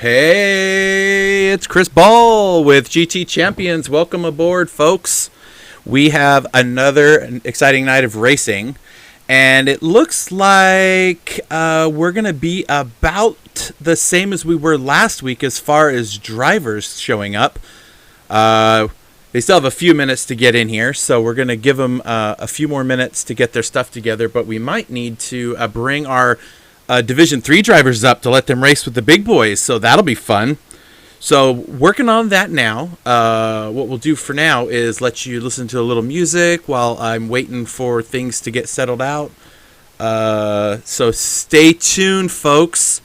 Hey, it's Chris Ball with GT Champions. Welcome aboard, folks. We have another exciting night of racing, and it looks like we're going to be about the same as we were last week as far as drivers showing up. They still have a few minutes to get in here, so we're going to give them a few more minutes to get their stuff together, but we might need to bring our Division 3 drivers up to let them race with the big boys, so that'll be fun. So working on that now. What we'll do for now is let you listen to a little music while I'm waiting for things to get settled out. So stay tuned, folks.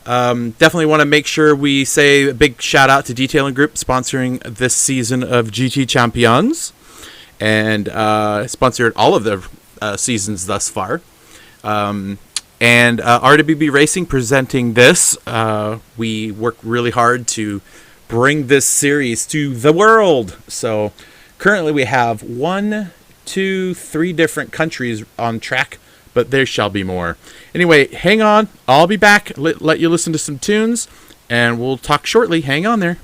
Definitely want to make sure we say a big shout out to Detailing Group sponsoring this season of GT Champions and sponsored all of the seasons thus far. And RWB Racing presenting this. We work really hard to bring this series to the world. So currently we have 1, 2, 3 different countries on track, but there shall be more. Anyway, hang on. I'll be back. Let you listen to some tunes, and we'll talk shortly. Hang on there.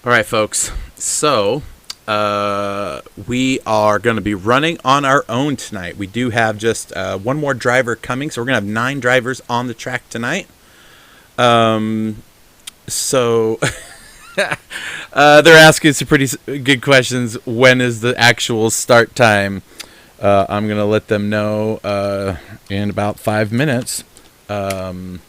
All right, folks. So we are going to be running on our own tonight. We do have just one more driver coming, so we're going to have 9 drivers on the track tonight. So they're asking some pretty good questions. When is the actual start time? I'm going to let them know in about 5 minutes. So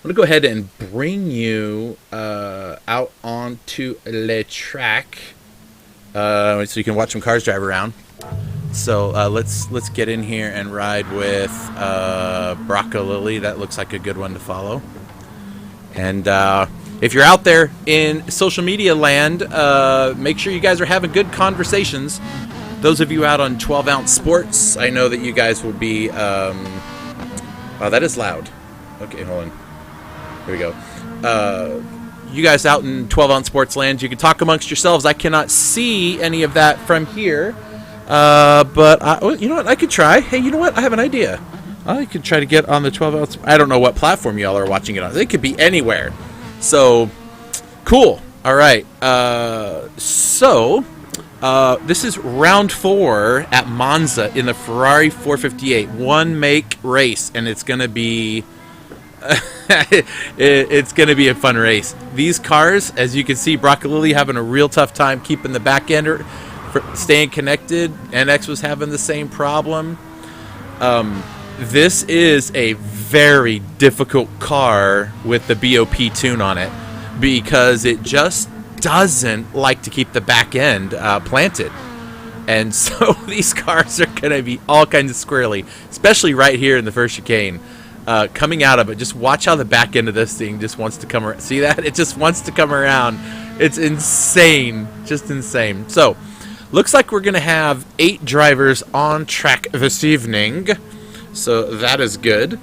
I'm going to go ahead and bring you out onto the track so you can watch some cars drive around. So let's get in here and ride with Braca Lily. That looks like a good one to follow. And if you're out there in social media land, make sure you guys are having good conversations. Those of you out on 12-ounce sports, I know that you guys will be... wow, that is loud. Okay, hold on. Here we go. You guys out in 12-ounce sports land, you can talk amongst yourselves. I cannot see any of that from here. But you know what? I could try. Hey, you know what? I have an idea. I could try to get on the 12-ounce. I don't know what platform y'all are watching it on. It could be anywhere. So, cool. All right. This is round 4 at Monza in the Ferrari 458 one-make race, and it's going to be it's going to be a fun race. These cars, as you can see, Braca Lily having a real tough time keeping the back ender staying connected. NX was having the same problem. This is a very difficult car with the BOP tune on it because it just doesn't like to keep the back end planted. And so these cars are going to be all kinds of squirrely, especially right here in the first chicane. Coming out of it, just watch how the back end of this thing just wants to come around. See that? It just wants to come around. It's insane. Just insane. So, looks like we're going to have 8 drivers on track this evening. So, that is good.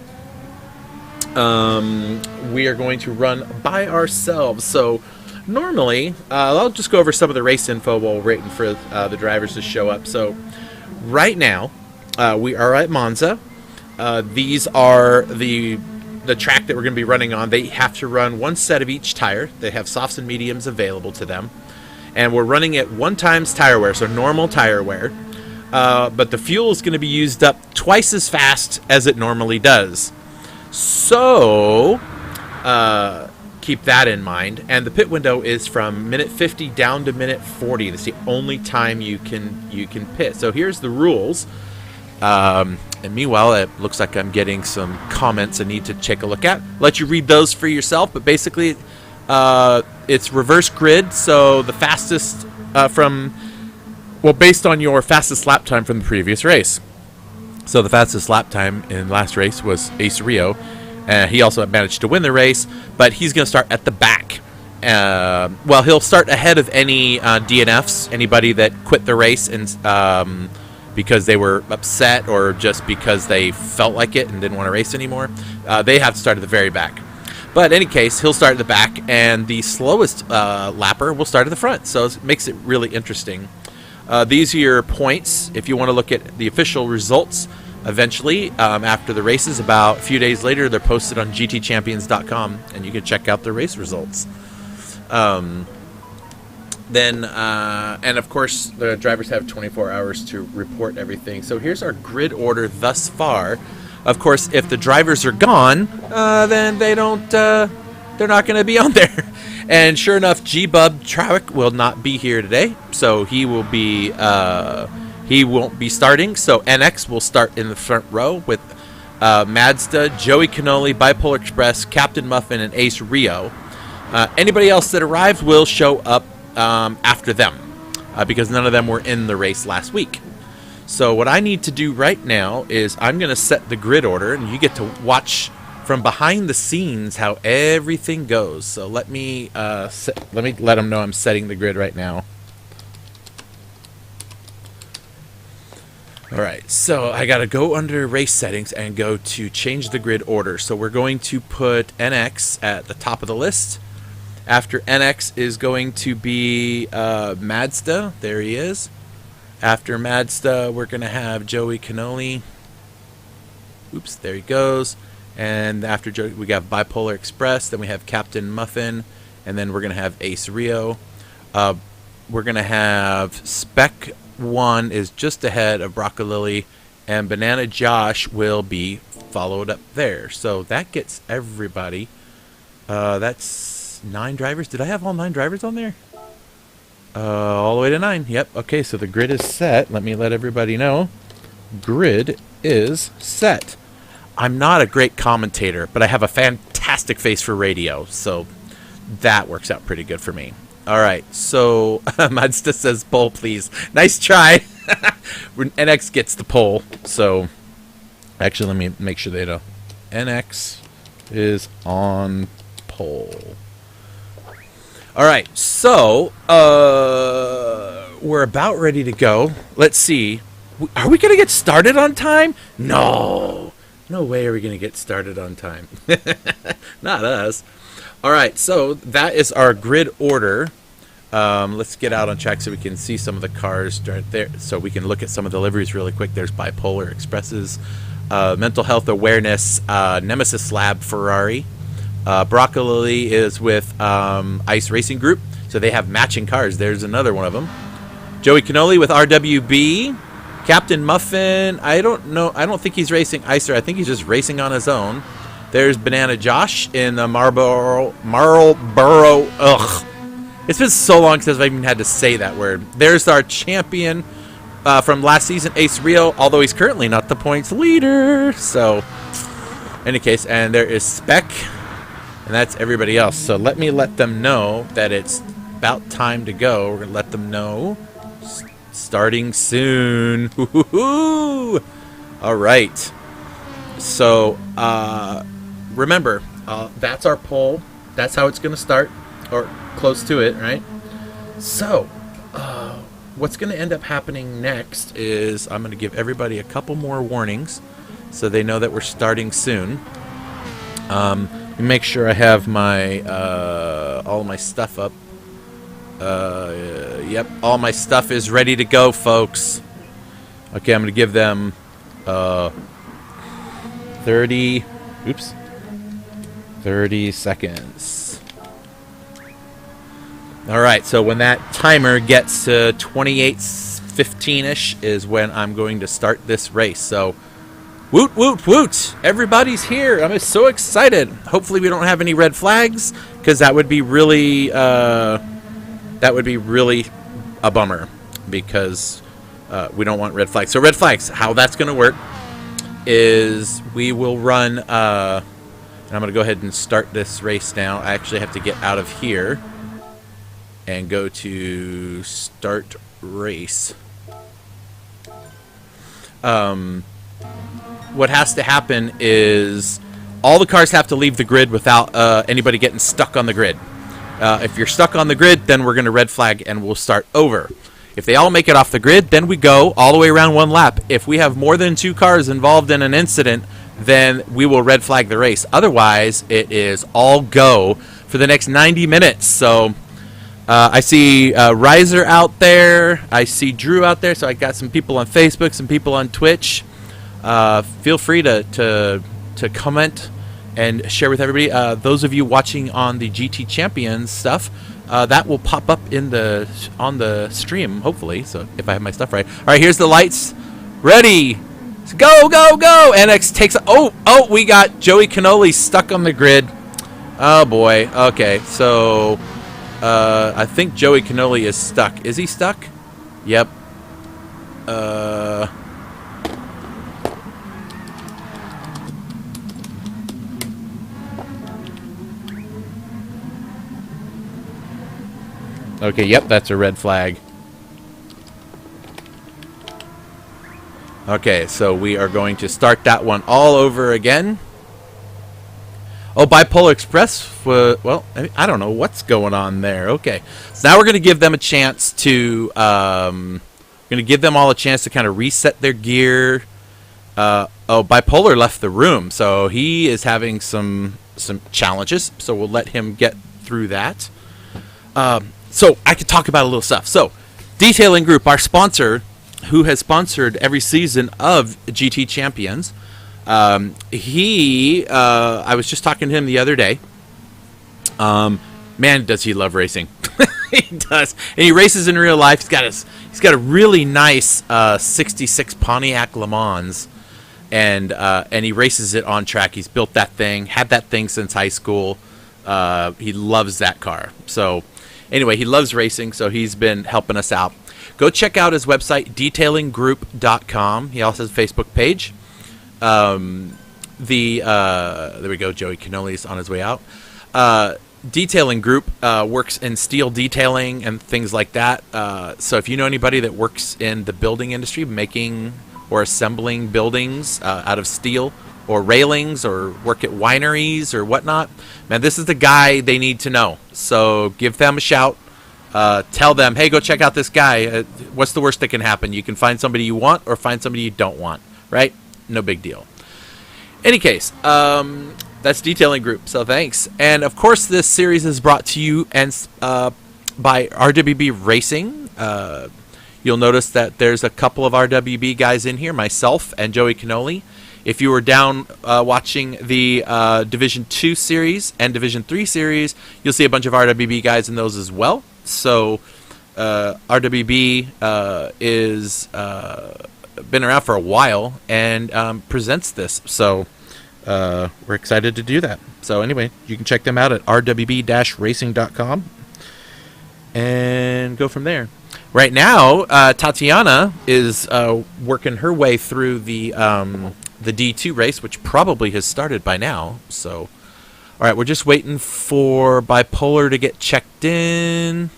We are going to run by ourselves. So, normally, I'll just go over some of the race info while we're waiting for the drivers to show up. So, right now, we are at Monza. These are the track that we're going to be running on. They have to run one set of each tire. They have softs and mediums available to them. And we're running at 1 times tire wear, so normal tire wear. But the fuel is going to be used up twice as fast as it normally does. So, keep that in mind. And the pit window is from minute 50 down to minute 40. That's the only time you can pit. So here's the rules. And meanwhile, it looks like I'm getting some comments I need to take a look at. Let you read those for yourself. But basically, it's reverse grid. So the fastest based on your fastest lap time from the previous race. So the fastest lap time in last race was Ace Rio. He also managed to win the race, but he's going to start at the back. He'll start ahead of any DNFs, anybody that quit the race and because they were upset or just because they felt like it and didn't want to race anymore. They have to start at the very back. But in any case, he'll start at the back, and the slowest lapper will start at the front. So it makes it really interesting. These are your points. If you want to look at the official results, eventually, after the races, about a few days later, they're posted on gtchampions.com, and you can check out the race results. And of course, the drivers have 24 hours to report everything. So here's our grid order thus far. Of course, if the drivers are gone, then they're not going to be on there. And sure enough, G-Bub Trawick will not be here today, so he won't be starting. So NX will start in the front row with Mazda, Joey Cannoli, Bipolar Express, Captain Muffin, and Ace Rio. Anybody else that arrived will show up after them because none of them were in the race last week. So what I need to do right now is I'm going to set the grid order, and you get to watch from behind the scenes how everything goes. So let me let them know I'm setting the grid right now. All right, so I got to go under race settings and go to change the grid order. So we're going to put NX at the top of the list. After NX is going to be Mazda. There he is. After Mazda, we're going to have Joey Cannoli. Oops, there he goes. And after Joey, we got Bipolar Express. Then we have Captain Muffin. and then we're going to have Ace Rio. We're going to have Spec 1 is just ahead of Broccolili, and Banana Josh will be followed up there. So that gets everybody. That's 9 drivers. Did I have all 9 drivers on there? All the way to 9. Yep. Okay, so the grid is set. Let me let everybody know. Grid is set. I'm not a great commentator, but I have a fantastic face for radio, so that works out pretty good for me. All right, so Mazda says pole, please. Nice try. NX gets the pole, so actually let me make sure they know. NX is on pole. All right, so we're about ready to go. Let's see. Are we going to get started on time? No. No way are we going to get started on time. Not us. All right, so that is our grid order. Let's get out on track so we can see some of the cars right there. So we can look at some of the liveries really quick. There's Bipolar Expresses, Mental Health Awareness, Nemesis Lab Ferrari. Broccolili is with Ice Racing Group, so they have matching cars. There's another one of them. Joey Cannoli with RWB. Captain Muffin, I don't know. I don't think he's racing Icer. I think he's just racing on his own. There's Banana Josh in the Marlboro. Ugh. It's been so long since I've even had to say that word. There's our champion from last season, Ace Rio, although he's currently not the points leader. So, in any case, and there is Spec, and that's everybody else. So let me let them know that it's about time to go. We're going to let them know. Starting soon. Woo-hoo-hoo. All right. So, remember, that's our poll. That's how it's going to start, or close to it, right? So, what's going to end up happening next is I'm going to give everybody a couple more warnings so they know that we're starting soon. Make sure I have my all my stuff up. Yep, all my stuff is ready to go, folks. Okay, I'm going to give them 30 seconds. All right, so when that timer gets to 28:15-ish is when I'm going to start this race. So, woot, woot, woot. Everybody's here. I'm so excited. Hopefully we don't have any red flags, because that would be really a bummer, because we don't want red flags. So red flags, how that's going to work is we will run, and I'm going to go ahead and start this race now. I actually have to get out of here and go to start race. What has to happen is all the cars have to leave the grid without anybody getting stuck on the grid. If you're stuck on the grid, then we're going to red flag and we'll start over. If they all make it off the grid, then we go all the way around one lap. If we have more than 2 cars involved in an incident, then we will red flag the race. Otherwise, it is all go for the next 90 minutes. So I see Riser out there. I see Drew out there. So I got some people on Facebook, some people on Twitch. Feel free to comment and share with everybody. Those of you watching on the GT Champions stuff, that will pop up on the stream, hopefully. So if I have my stuff right. All right, here's the lights. Ready. Go, go, go. NX takes... Oh, we got Joey Cannoli stuck on the grid. Oh, boy. Okay, so I think Joey Cannoli is stuck. Is he stuck? Yep. Okay, yep, that's a red flag. Okay, so we are going to start that one all over again. Oh, Bipolar Express. Well, I don't know what's going on there. Okay, so now we're going to give them a chance to... going to give them all a chance to kind of reset their gear. Oh, Bipolar left the room, so he is having some challenges. So we'll let him get through that. So I could talk about a little stuff. So, Detailing Group, our sponsor, who has sponsored every season of GT Champions, I was just talking to him the other day. Man, does he love racing. He does. And he races in real life. He's got a really nice 66 Pontiac Le Mans. And he races it on track. He's built that thing, had that thing since high school. He loves that car. So anyway, he loves racing, so he's been helping us out. Go check out his website, detailinggroup.com. He also has a Facebook page. There we go. Joey Cannoli's on his way out. Detailing Group works in steel detailing and things like that. So if you know anybody that works in the building industry, making or assembling buildings out of steel or railings, or work at wineries or whatnot, man, this is the guy they need to know. So give them a shout. Tell them, hey, go check out this guy. What's the worst that can happen? You can find somebody you want or find somebody you don't want, right? No big deal. Any case, that's Detailing Group, so thanks. And, of course, this series is brought to you by RWB Racing. You'll notice that there's a couple of RWB guys in here, myself and Joey Cannoli. If you were down watching the Division 2 series and Division 3 series, you'll see a bunch of RWB guys in those as well. So RWB is been around for a while and presents this. So we're excited to do that. So anyway, you can check them out at rwb-racing.com and go from there. Right now, Tatiana is working her way through the D2 race, which probably has started by now. So, all right, we're just waiting for Bipolar to get checked in.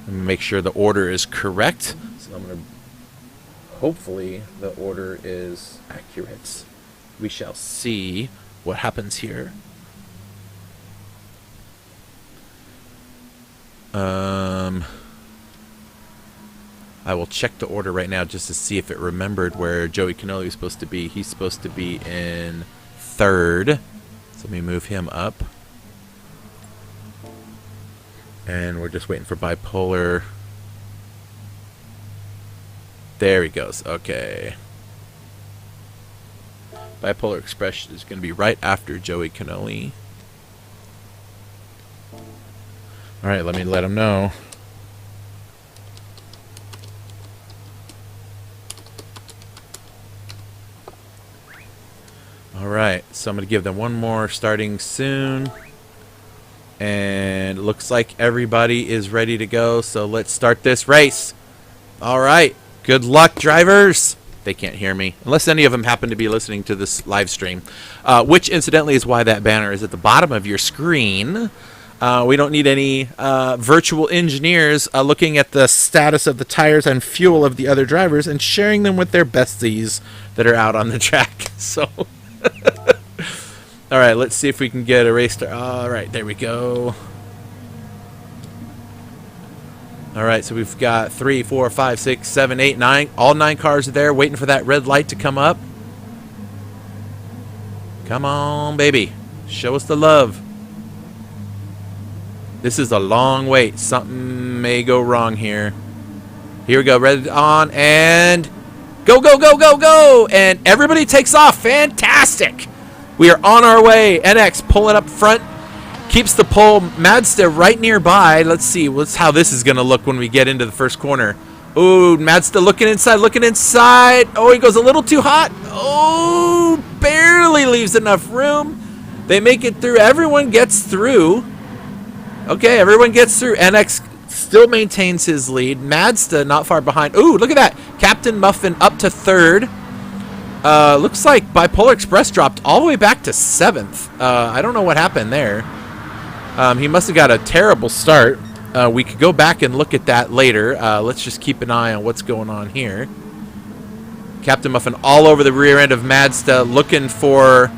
Make sure the order is correct. So I'm going to, hopefully the order is accurate. We shall see what happens here. I will check the order right now just to see if it remembered where Joey Cannoli is supposed to be. He's supposed to be in third. So let me move him up. And we're just waiting for Bipolar. There he goes. Okay. Bipolar Express is going to be right after Joey Cannoli. All right, let me let him know. All right, so I'm going to give them one more starting soon. And it looks like everybody is ready to go, so let's start this race. All right, good luck, drivers. They can't hear me, unless any of them happen to be listening to this live stream, which incidentally is why that banner is at the bottom of your screen. We don't need any virtual engineers looking at the status of the tires and fuel of the other drivers and sharing them with their besties that are out on the track. So, all right, let's see if we can get a race start. All right, there we go. All right, so we've got 3, 4, 5, 6, 7, 8, 9. All 9 cars are there waiting for that red light to come up. Come on, baby. Show us the love. This is a long wait. Something may go wrong here. Here we go. Red on and go, go, go, go, go. And everybody takes off. Fantastic. We are on our way. NX pulling up front. Keeps the pole. Mazda right nearby. Let's see how this is going to look when we get into the first corner. Ooh, Mazda looking inside, looking inside. Oh, he goes a little too hot. Oh, barely leaves enough room. They make it through. Everyone gets through. Okay, everyone gets through. NX still maintains his lead. Mazda not far behind. Ooh, look at that. Captain Muffin up to third. Looks like Bipolar Express dropped all the way back to 7th. I don't know what happened there. He must have got a terrible start. We could go back and look at that later. Let's just keep an eye on what's going on here. Captain Muffin all over the rear end of Mazda looking for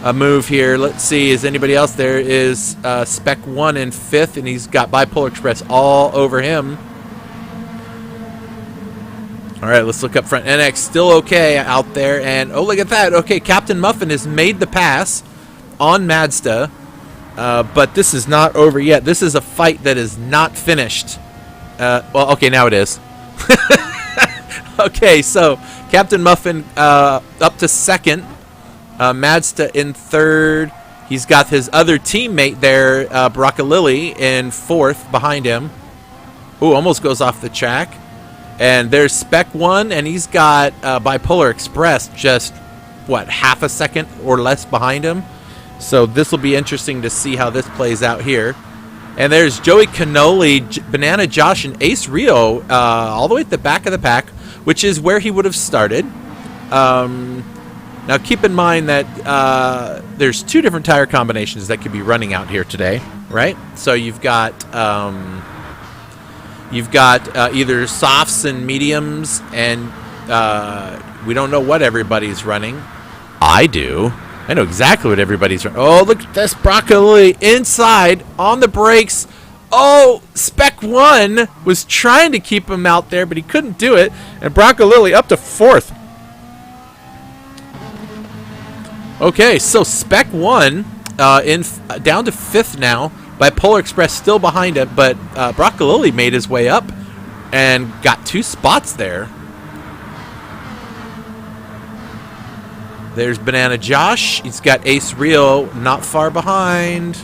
a move here. Let's see, is anybody else? There is Spec 1 in 5th, and he's got Bipolar Express all over him. All right, let's look up front. NX still okay out there, and oh, look at that. Okay, Captain Muffin has made the pass on Mazda, but this is not over yet. This is a fight that is not finished. Well, okay, now it is. Okay, so Captain Muffin up to second. Mazda in third. He's got his other teammate there, Broccolilli, in fourth behind him. Ooh, almost goes off the track. And there's Spec 1, and he's got Bipolar Express just, what, half a second or less behind him. So this will be interesting to see how this plays out here. And there's Joey Cannoli, Banana Josh, and Ace Rio all the way at the back of the pack, which is where he would have started. Now keep in mind that there's two different tire combinations that could be running out here today, right? So you've got either softs and mediums, and we don't know what everybody's running. I do. I know exactly what everybody's running. Oh, look at this Broccoli inside on the brakes. Oh, Spec 1 was trying to keep him out there, but he couldn't do it. And Broccolilli up to fourth. Okay, so Spec 1 down to fifth now. Bipolar Express still behind him, but Broccolilli made his way up and got two spots there. There's Banana Josh. He's got Ace Rio not far behind.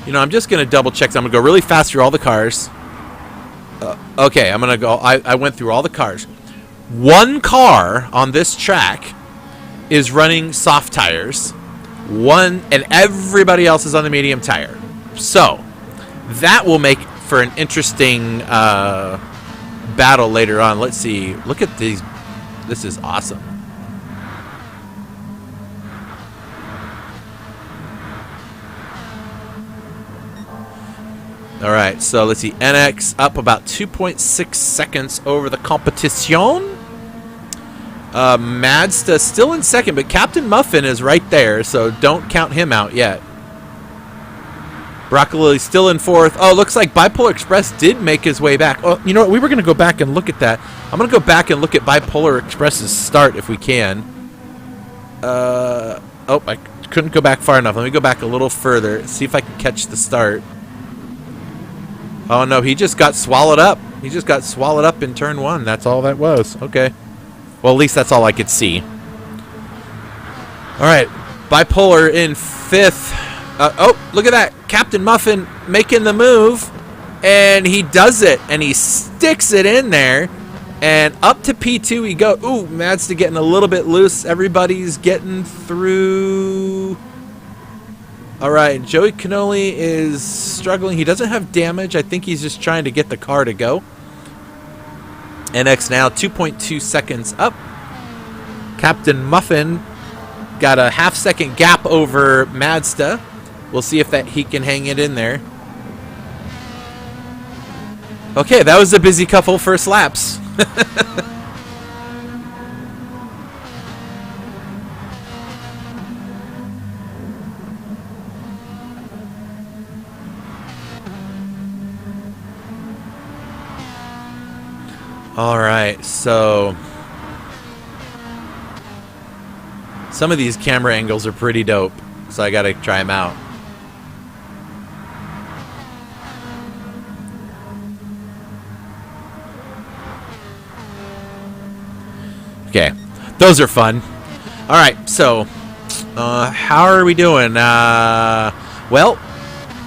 You know, I'm just going to double check. So I'm going to go really fast through all the cars. Okay, I'm going to go. I went through all the cars. One car on this track is running soft tires. One, and everybody else is on the medium tire. So that will make for an interesting battle later on. Let's see. Look at these. This is awesome. All right, so let's see. NX up about 2.6 seconds over the competition. Mazda still in second, but Captain Muffin is right there, so don't count him out yet. Broccolilli still in fourth. Oh, looks like Bipolar Express did make his way back. Oh, you know what? We were going to go back and look at that. I'm going to go back and look at Bipolar Express's start if we can. Oh, I couldn't go back far enough. Let me go back a little further, see if I can catch the start. Oh, no, he just got swallowed up. He just got swallowed up in turn one. That's all that was. Okay. Well, at least that's all I could see. All right. Bipolar in fifth. Oh, look at that. Captain Muffin making the move. And he does it. And he sticks it in there. And up to P2 we go. Ooh, Mazda getting a little bit loose. Everybody's getting through. All right. Joey Cannoli is struggling. He doesn't have damage. I think he's just trying to get the car to go. NX now 2.2 seconds up. Captain Muffin got a half-second gap over Mazda. We'll see if he can hang it in there. Okay, that was a busy couple first laps. All right, so some of these camera angles are pretty dope, so I gotta try them out. Okay, those are fun. All right, so how are we doing? Well,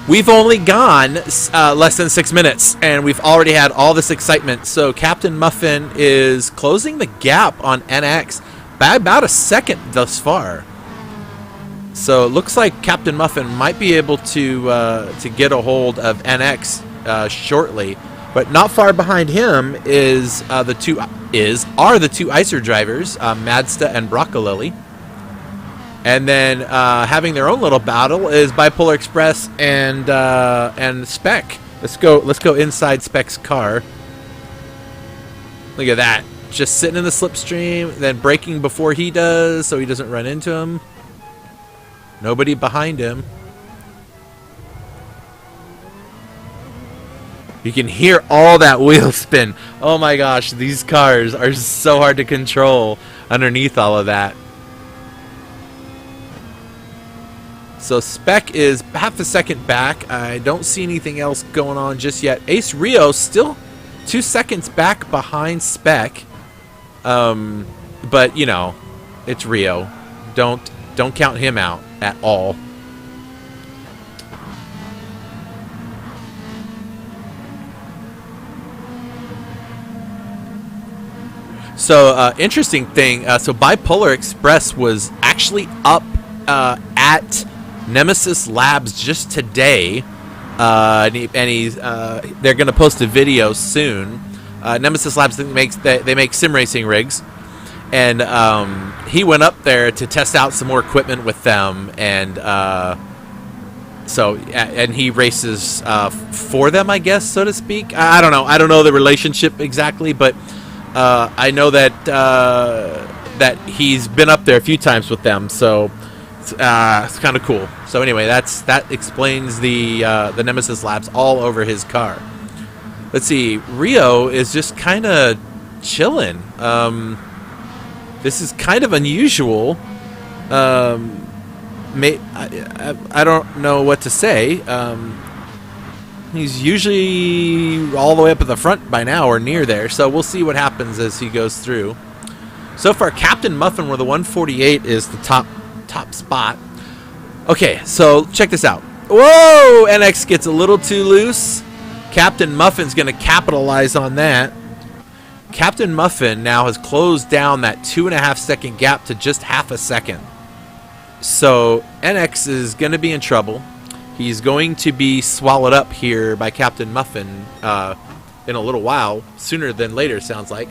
we've only gone less than 6 minutes, and we've already had all this excitement. So Captain Muffin is closing the gap on NX by about a second thus far. So it looks like Captain Muffin might be able to get a hold of NX shortly. But not far behind him is are the two ICER drivers, Mazda and Broccolilli. And then having their own little battle is Bipolar Express and Spec. Let's go inside Spec's car. Look at that. Just sitting in the slipstream, then braking before he does so he doesn't run into him. Nobody behind him. You can hear all that wheel spin. Oh my gosh, these cars are so hard to control underneath all of that. So Spec is half a second back. I don't see anything else going on just yet. Ace Rio still 2 seconds back behind Spec. But, you know, it's Rio. Don't count him out at all. So, interesting thing. So, Bipolar Express was actually up at Nemesis Labs just today. And he's they're going to post a video soon. Nemesis Labs they make sim racing rigs, and he went up there to test out some more equipment with them, and and he races for them, I guess, so to speak. I don't know the relationship exactly, but I know that that he's been up there a few times with them, so it's kind of cool. So anyway, that explains the Nemesis Labs all over his car. Let's see. Rio is just kind of chilling. This is kind of unusual. I don't know what to say. He's usually all the way up at the front by now or near there, so we'll see what happens as he goes through. So far, Captain Muffin with the 148 is the top spot. Okay, so check this out. Whoa! NX gets a little too loose. Captain Muffin's going to capitalize on that. Captain Muffin now has closed down that 2.5 second gap to just half a second. So NX is going to be in trouble. He's going to be swallowed up here by Captain Muffin in a little while. Sooner than later, sounds like.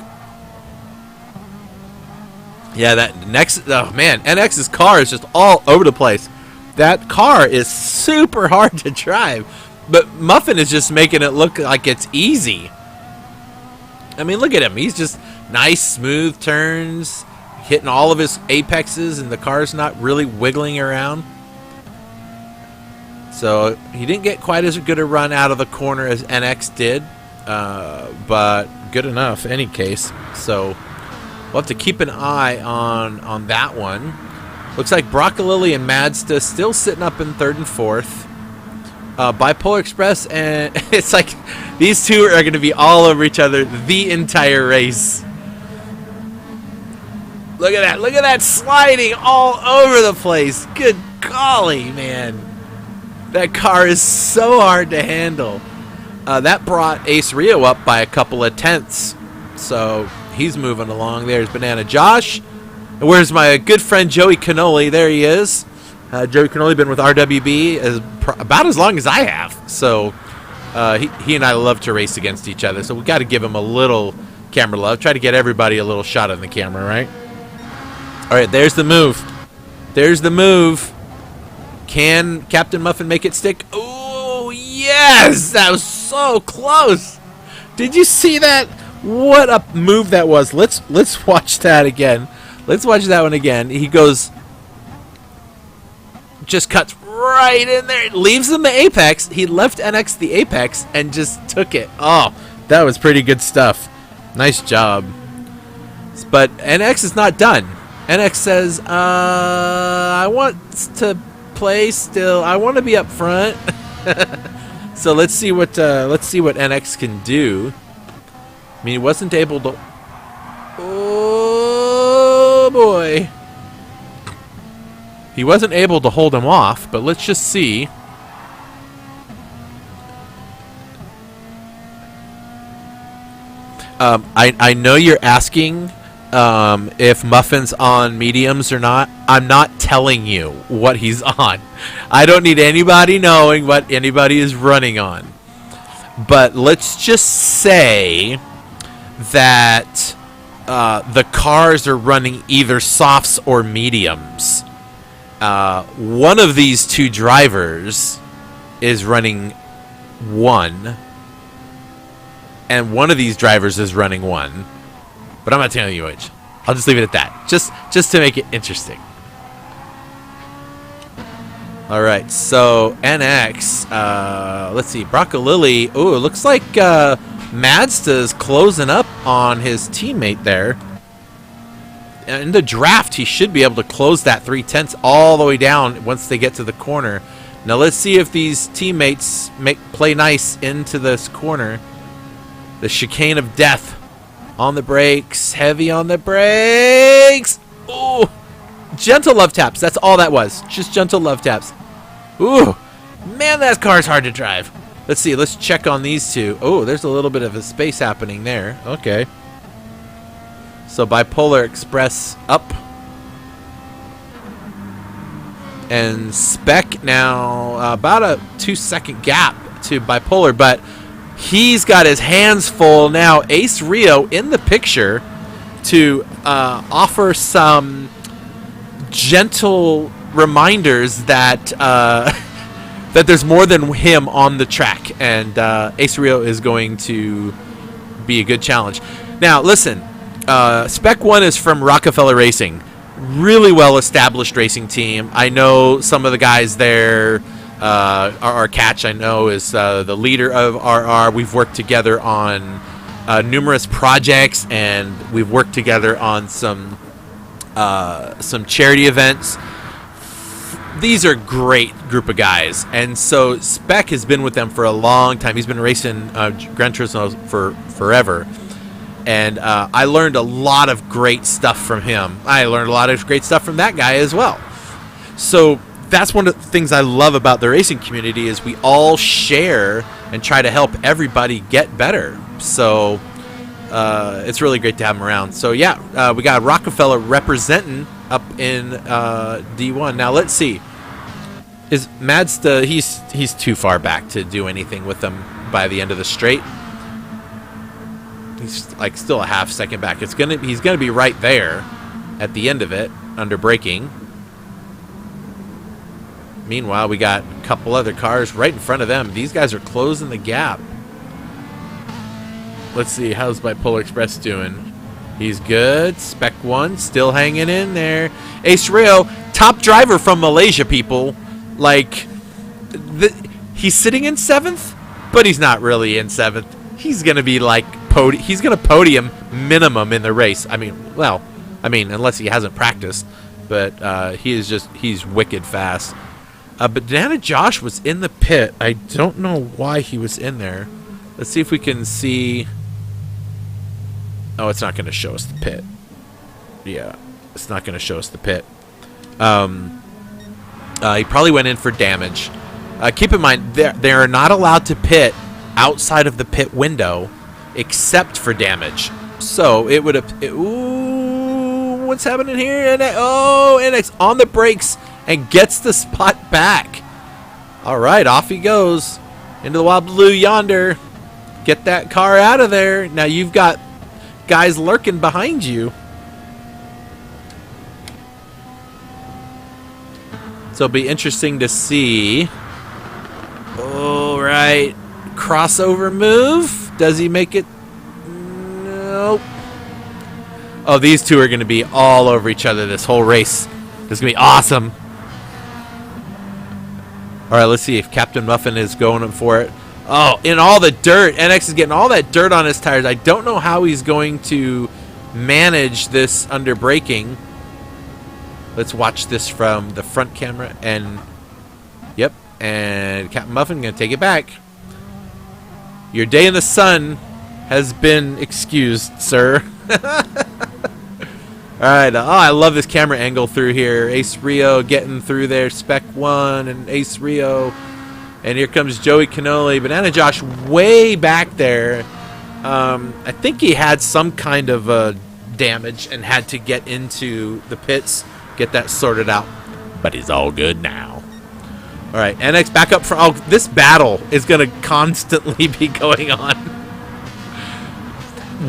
Yeah, that next... Oh, man. NX's car is just all over the place. That car is super hard to drive. But Muffin is just making it look like it's easy. I mean, look at him. He's just nice, smooth turns, hitting all of his apexes, and the car's not really wiggling around. So he didn't get quite as good a run out of the corner as NX did, but good enough in any case. So we'll have to keep an eye on that one. Looks like Broccolilli and Madsta still sitting up in third and fourth. Bipolar Express, and it's like these two are going to be all over each other the entire race. Look at that. Look at that sliding all over the place. Good golly, man. That car is so hard to handle. That brought Ace Rio up by a couple of tenths. So he's moving along. There's Banana Josh. And where's my good friend Joey Cannoli? There he is. Joey Cannoli been with RWB about as long as I have. So he and I love to race against each other. So we got to give him a little camera love. Try to get everybody a little shot on the camera, right? All right, there's the move. There's the move. Can Captain Muffin make it stick? Oh, yes! That was so close. Did you see that? What a move that was. Let's watch that again. Let's watch that one again. He goes, just cuts right in there. Leaves him the apex. He left NX the apex and just took it. Oh, that was pretty good stuff. Nice job. But NX is not done. NX says, I want to play still. I want to be up front. So let's see what NX can do. I mean, he wasn't able to. Oh boy. He wasn't able to hold him off, but let's just see. I know you're asking if Muffin's on mediums or not. I'm not telling you what he's on. I don't need anybody knowing what anybody is running on. But let's just say that the cars are running either softs or mediums. One of these two drivers is running 1, and one of these drivers is running 1. But I'm not telling you which. I'll just leave it at that. Just to make it interesting. All right, so NX. Let's see. Broccolilli. Oh, it looks like Madsta's closing up on his teammate there. In the draft, he should be able to close that 3/10 all the way down once they get to the corner. Now let's see if these teammates play nice into this corner. The chicane of death. On the brakes. Heavy on the brakes. Ooh. Gentle love taps. That's all that was. Just gentle love taps. Ooh. Man, that car's hard to drive. Let's see. Let's check on these two. Oh, there's a little bit of a space happening there. Okay. So Bipolar Express up. And Spec now about a 2-second gap to Bipolar, but he's got his hands full now. Ace Rio in the picture to offer some gentle reminders that that there's more than him on the track, and Ace Rio is going to be a good challenge. Now, listen, Spec 1 is from Rockefeller Racing. Really well-established racing team. I know some of the guys there. RR Catch, I know, is the leader of RR. We've worked together on numerous projects, and we've worked together on some charity events. These are great group of guys, and so Spec has been with them for a long time. He's been racing Gran Turismo for forever. And I learned a lot of great stuff from him. I learned a lot of great stuff from that guy as well. So that's one of the things I love about the racing community is we all share and try to help everybody get better. So it's really great to have him around. So yeah, we got Rockefeller representing up in D1. Now let's see. Is Madsta? He's too far back to do anything with them by the end of the straight. He's like still a half second back. He's gonna be right there at the end of it under braking. Meanwhile, we got a couple other cars right in front of them. These guys are closing the gap. Let's see, how's Bipolar Express doing? He's good. Spec 1 still hanging in there. Ace Rio, top driver from Malaysia, people. Like, he's sitting in 7th, but he's not really in 7th. He's gonna be like he's gonna podium minimum in the race. I mean, unless he hasn't practiced, but he's wicked fast. But Banana Josh was in the pit. I don't know why he was in there. Let's see if we can see. Oh, it's not going to show us the pit. Yeah, it's not going to show us the pit. He probably went in for damage. Keep in mind, they are not allowed to pit outside of the pit window except for damage. So it would have... Ooh, what's happening here? NX on the brakes and gets the spot back. All right, off he goes into the wild blue yonder. Get that car out of there. Now you've got guys lurking behind you. So it'll be interesting to see. All right. Crossover move. Does he make it? Nope. Oh, these two are going to be all over each other this whole race. This is going to be awesome. All right, let's see if Captain Muffin is going for it. Oh, in all the dirt. NX is getting all that dirt on his tires. I don't know how he's going to manage this under braking. Let's watch this from the front camera. And, yep, and Captain Muffin going to take it back. Your day in the sun has been excused, sir. All right. Oh, I love this camera angle through here. Ace Rio getting through there. Spec 1 and Ace Rio. And here comes Joey Canoli. Banana Josh way back there. I think he had some kind of damage and had to get into the pits, get that sorted out. But he's all good now. All right, NX back up front. Oh, this battle is going to constantly be going on.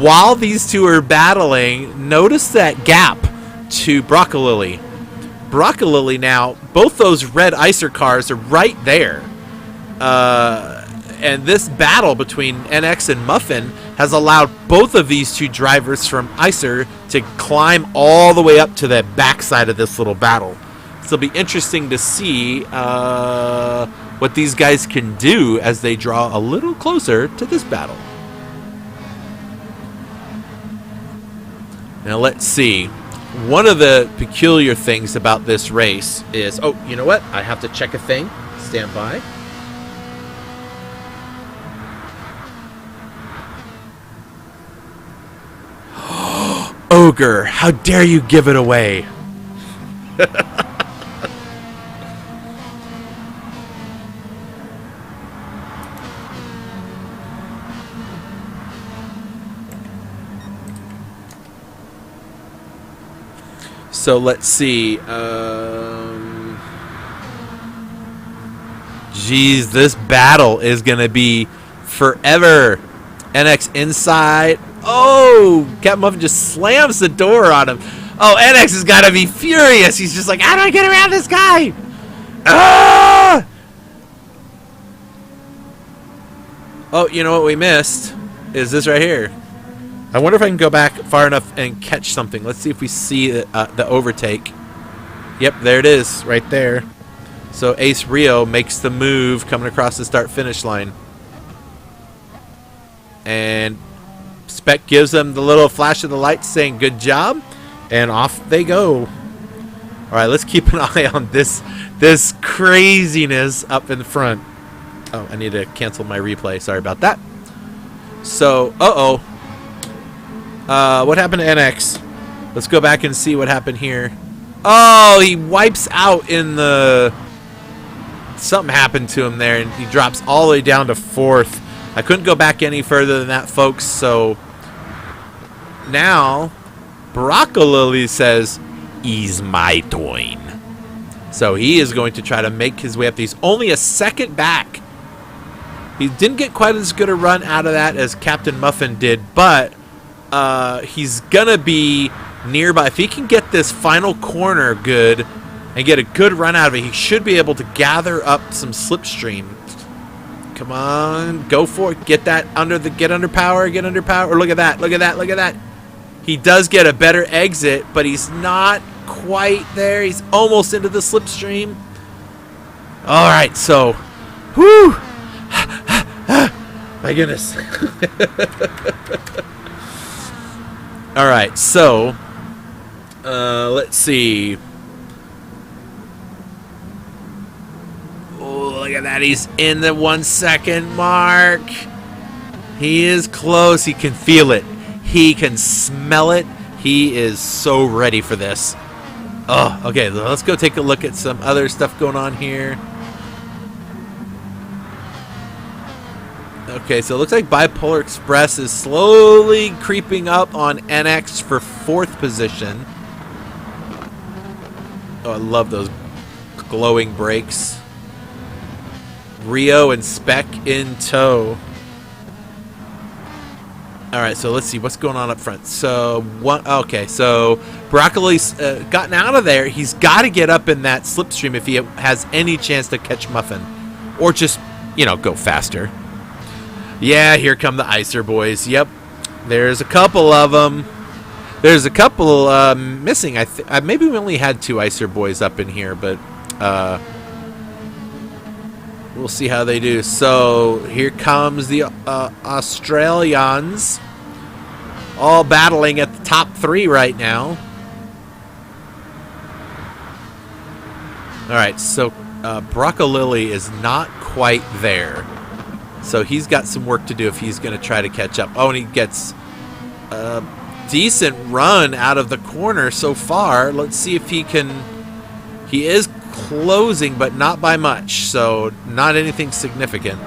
While these two are battling, notice that gap to Broccolilli. Broccolilli now, both those red Icer cars are right there. And this battle between NX and Muffin has allowed both of these two drivers from Icer to climb all the way up to the backside of this little battle. So it'll be interesting to see what these guys can do as they draw a little closer to this battle. Now let's see. One of the peculiar things about this race is... Oh, you know what? I have to check a thing. Stand by. ogre, how dare you give it away? So let's see. Geez, this battle is going to be forever. NX inside. Oh, Captain Muffin just slams the door on him. Oh, NX has got to be furious. He's just like, how do I get around this guy? Ah! Oh, you know what we missed? Is this right here. I wonder if I can go back far enough and catch something. Let's see if we see the overtake. Yep, there it is, right there. So Ace Rio makes the move coming across the start-finish line. And Spec gives them the little flash of the light saying, good job. And off they go. All right, let's keep an eye on this craziness up in front. Oh, I need to cancel my replay. Sorry about that. So, what happened to NX? Let's go back and see what happened here. Oh, he wipes out in the... Something happened to him there, and he drops all the way down to 4th. I couldn't go back any further than that, folks, so... Now, Broccolili says, "Is my turn." So he is going to try to make his way up. He's only a second back. He didn't get quite as good a run out of that as Captain Muffin did, but he's going to be nearby. If he can get this final corner good and get a good run out of it, he should be able to gather up some slipstream. Come on, go for it. Get that get under power. Or look at that. He does get a better exit, but he's not quite there. He's almost into the slipstream. All right, so, whew. My goodness. All right, so, let's see. Oh, look at that. He's in the 1 second mark. He is close. He can feel it. He can smell it. He is so ready for this. Oh, okay. Let's go take a look at some other stuff going on here. Okay, so it looks like Bipolar Express is slowly creeping up on NX for 4th position. Oh, I love those glowing brakes. Rio and Spec in tow. All right, so let's see what's going on up front. So, okay, so Broccoli's gotten out of there. He's got to get up in that slipstream if he has any chance to catch Muffin. Or just, go faster. Yeah, here come the Icer boys. Yep, there's a couple of them. There's a couple missing. Maybe we only had 2 Icer boys up in here, but we'll see how they do. So here comes the Australians, all battling at the top 3 right now. All right, so Broccolili is not quite there. So he's got some work to do if he's going to try to catch up. Oh, and he gets a decent run out of the corner so far. Let's see if he can... He is closing, but not by much, so not anything significant.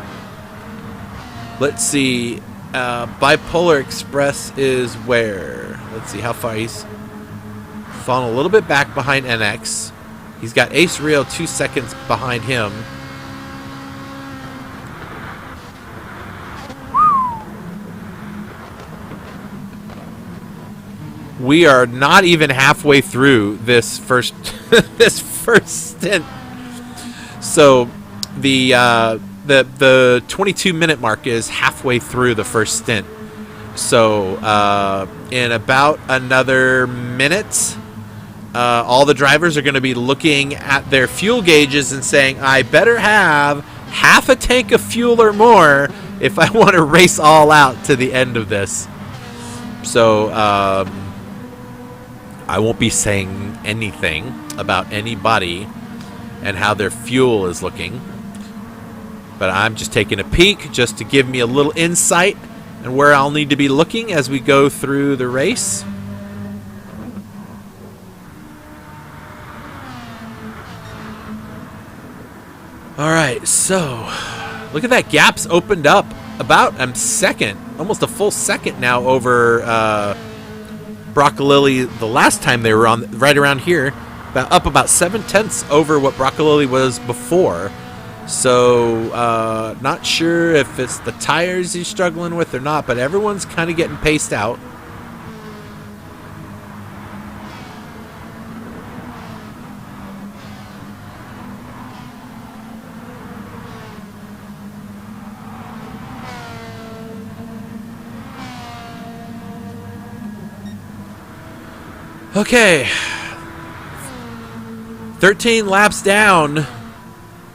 Let's see. Bipolar Express is where? Let's see how far he's fallen a little bit back behind NX. He's got Ace Rio 2 seconds behind him. We are not even halfway through this first this first stint. So the 22-minute mark is halfway through the first stint. So in about another minute, all the drivers are going to be looking at their fuel gauges and saying, I better have half a tank of fuel or more if I want to race all out to the end of this. So I won't be saying anything about anybody and how their fuel is looking. But I'm just taking a peek just to give me a little insight and where I'll need to be looking as we go through the race. All right, so look at that. Gap's opened up about a second, almost a full second now over Broccolilli the last time they were on, right around here, up about 7/10 over what Broccolilli was before. So not sure if it's the tires he's struggling with or not, but everyone's kind of getting paced out. Okay, 13 laps down,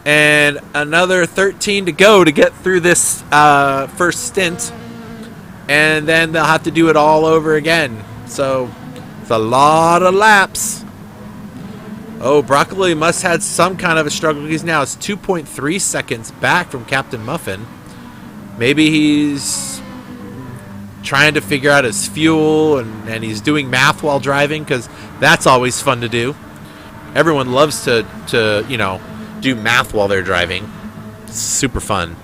and another 13 to go to get through this first stint, and then they'll have to do it all over again. So it's a lot of laps. Oh, Broccoli must have had some kind of a struggle. He's now 2.3 seconds back from Captain Muffin. Maybe he's trying to figure out his fuel, and he's doing math while driving, because that's always fun to do. Everyone loves to you know, do math while they're driving. It's super fun.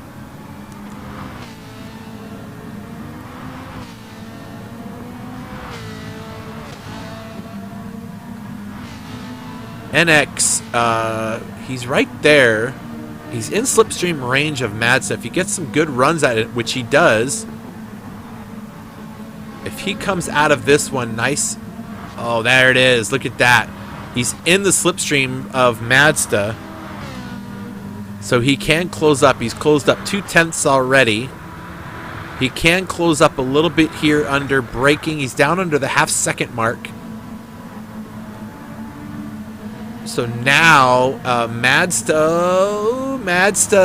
NX, he's right there. He's in slipstream range of Madsen. If he gets some good runs at it, which he does, if he comes out of this one nice. Oh, there it is. Look at that. He's in the slipstream of Mazda, so he can close up. He's closed up 2/10 already. He can close up a little bit here under braking. He's down under the half-second mark. So now Mazda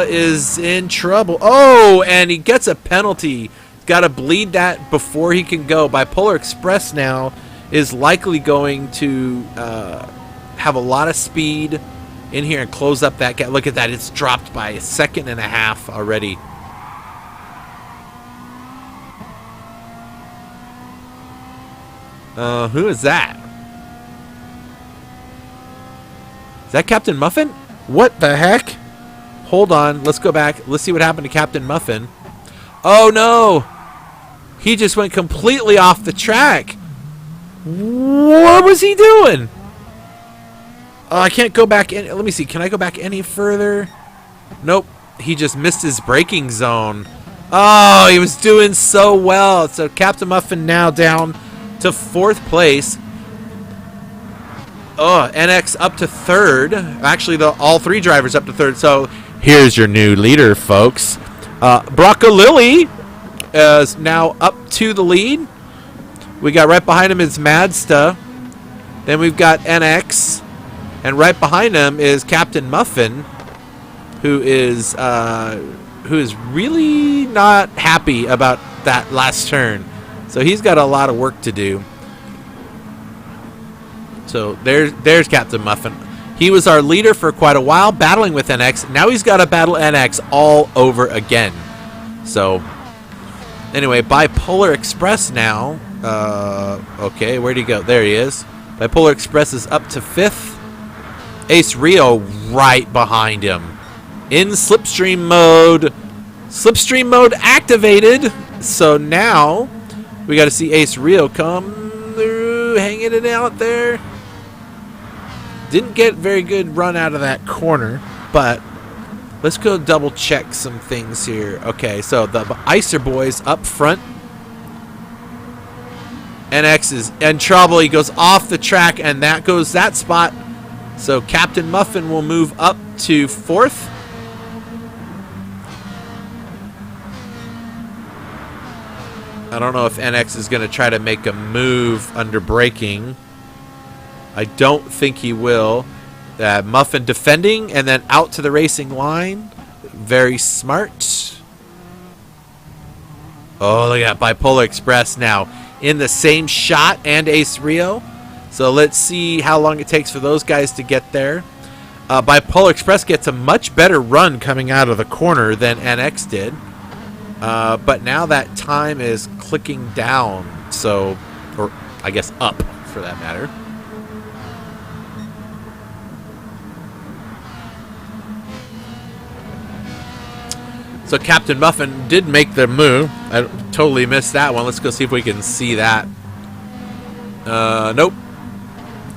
is in trouble. Oh, and he gets a penalty. Got to bleed that before he can go. Bipolar Express now is likely going to have a lot of speed in here and close up that gap. Look at that. It's dropped by 1.5 seconds already. Who is that? Is that Captain Muffin? What the heck? Hold on. Let's go back. Let's see what happened to Captain Muffin. Oh, no. He just went completely off the track. What was he doing? Oh, I can't go back in. Let me see. Can I go back any further? Nope. He just missed his braking zone. Oh, he was doing so well. So Captain Muffin now down to 4th place. Oh, NX up to 3rd. Actually, all 3 drivers up to 3rd. So here's your new leader, folks. Broccolilli is now up to the lead. We got right behind him is Mazda. Then we've got NX. And right behind him is Captain Muffin, who is really not happy about that last turn. So he's got a lot of work to do. So there's Captain Muffin. He was our leader for quite a while, battling with NX. Now he's got to battle NX all over again. So anyway, Bipolar Express now. Okay, where'd he go? There he is. Bipolar Express is up to 5th. Ace Rio right behind him. In slipstream mode. Slipstream mode activated. So now we got to see Ace Rio come through, hanging it out there. Didn't get very good run out of that corner, but let's go double check some things here. Okay, so the Icer boys up front. NX is in trouble. He goes off the track, and that goes that spot. So Captain Muffin will move up to 4th. I don't know if NX is going to try to make a move under braking. I don't think he will. Muffin defending and then out to the racing line. Very smart. Oh, look at Bipolar Express now in the same shot and Ace Rio. So let's see how long it takes for those guys to get there. Bipolar Express gets a much better run coming out of the corner than NX did. But now that time is clicking down. So, or I guess up for that matter. So Captain Muffin did make the move. I totally missed that one. Let's go see if we can see that. Nope.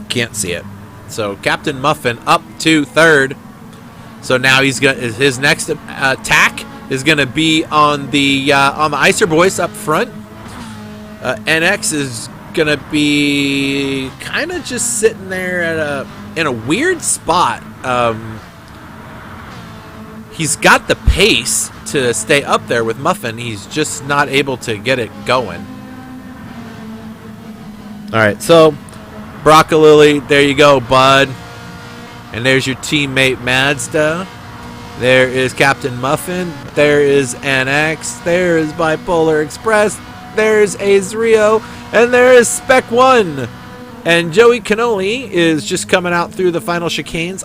Can't see it. So Captain Muffin up to third. So now his next attack is gonna be on the Icer Boys up front. NX is gonna be kind of just sitting there in a weird spot. He's got the pace to stay up there with Muffin. He's just not able to get it going. All right, so Broccolilli, there you go, bud. And there's your teammate Mazda. There is Captain Muffin. There is NX. There is Bipolar Express. There's Azrio. And there is Spec 1. And Joey Cannoli is just coming out through the final chicanes.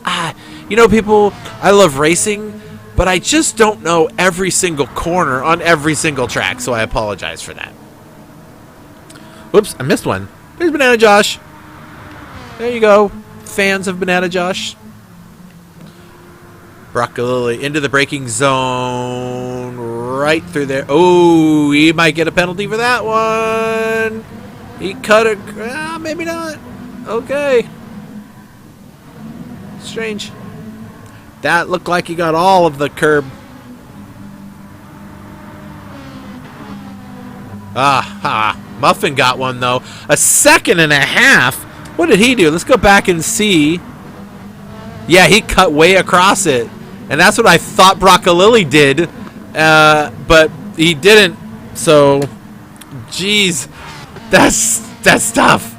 You know, people, I love racing, but I just don't know every single corner on every single track, so I apologize for that. Whoops, I missed one. There's Banana Josh. There you go, fans of Banana Josh. Broccolilli into the braking zone, right through there. Oh, he might get a penalty for that one. He cut it. Maybe not. Okay. Strange. That looked like he got all of the curb. Muffin got one, though. 1.5 seconds. What did he do? Let's go back and see. Yeah, he cut way across it. And that's what I thought Broccolilli did. But he didn't. So, geez. That's tough.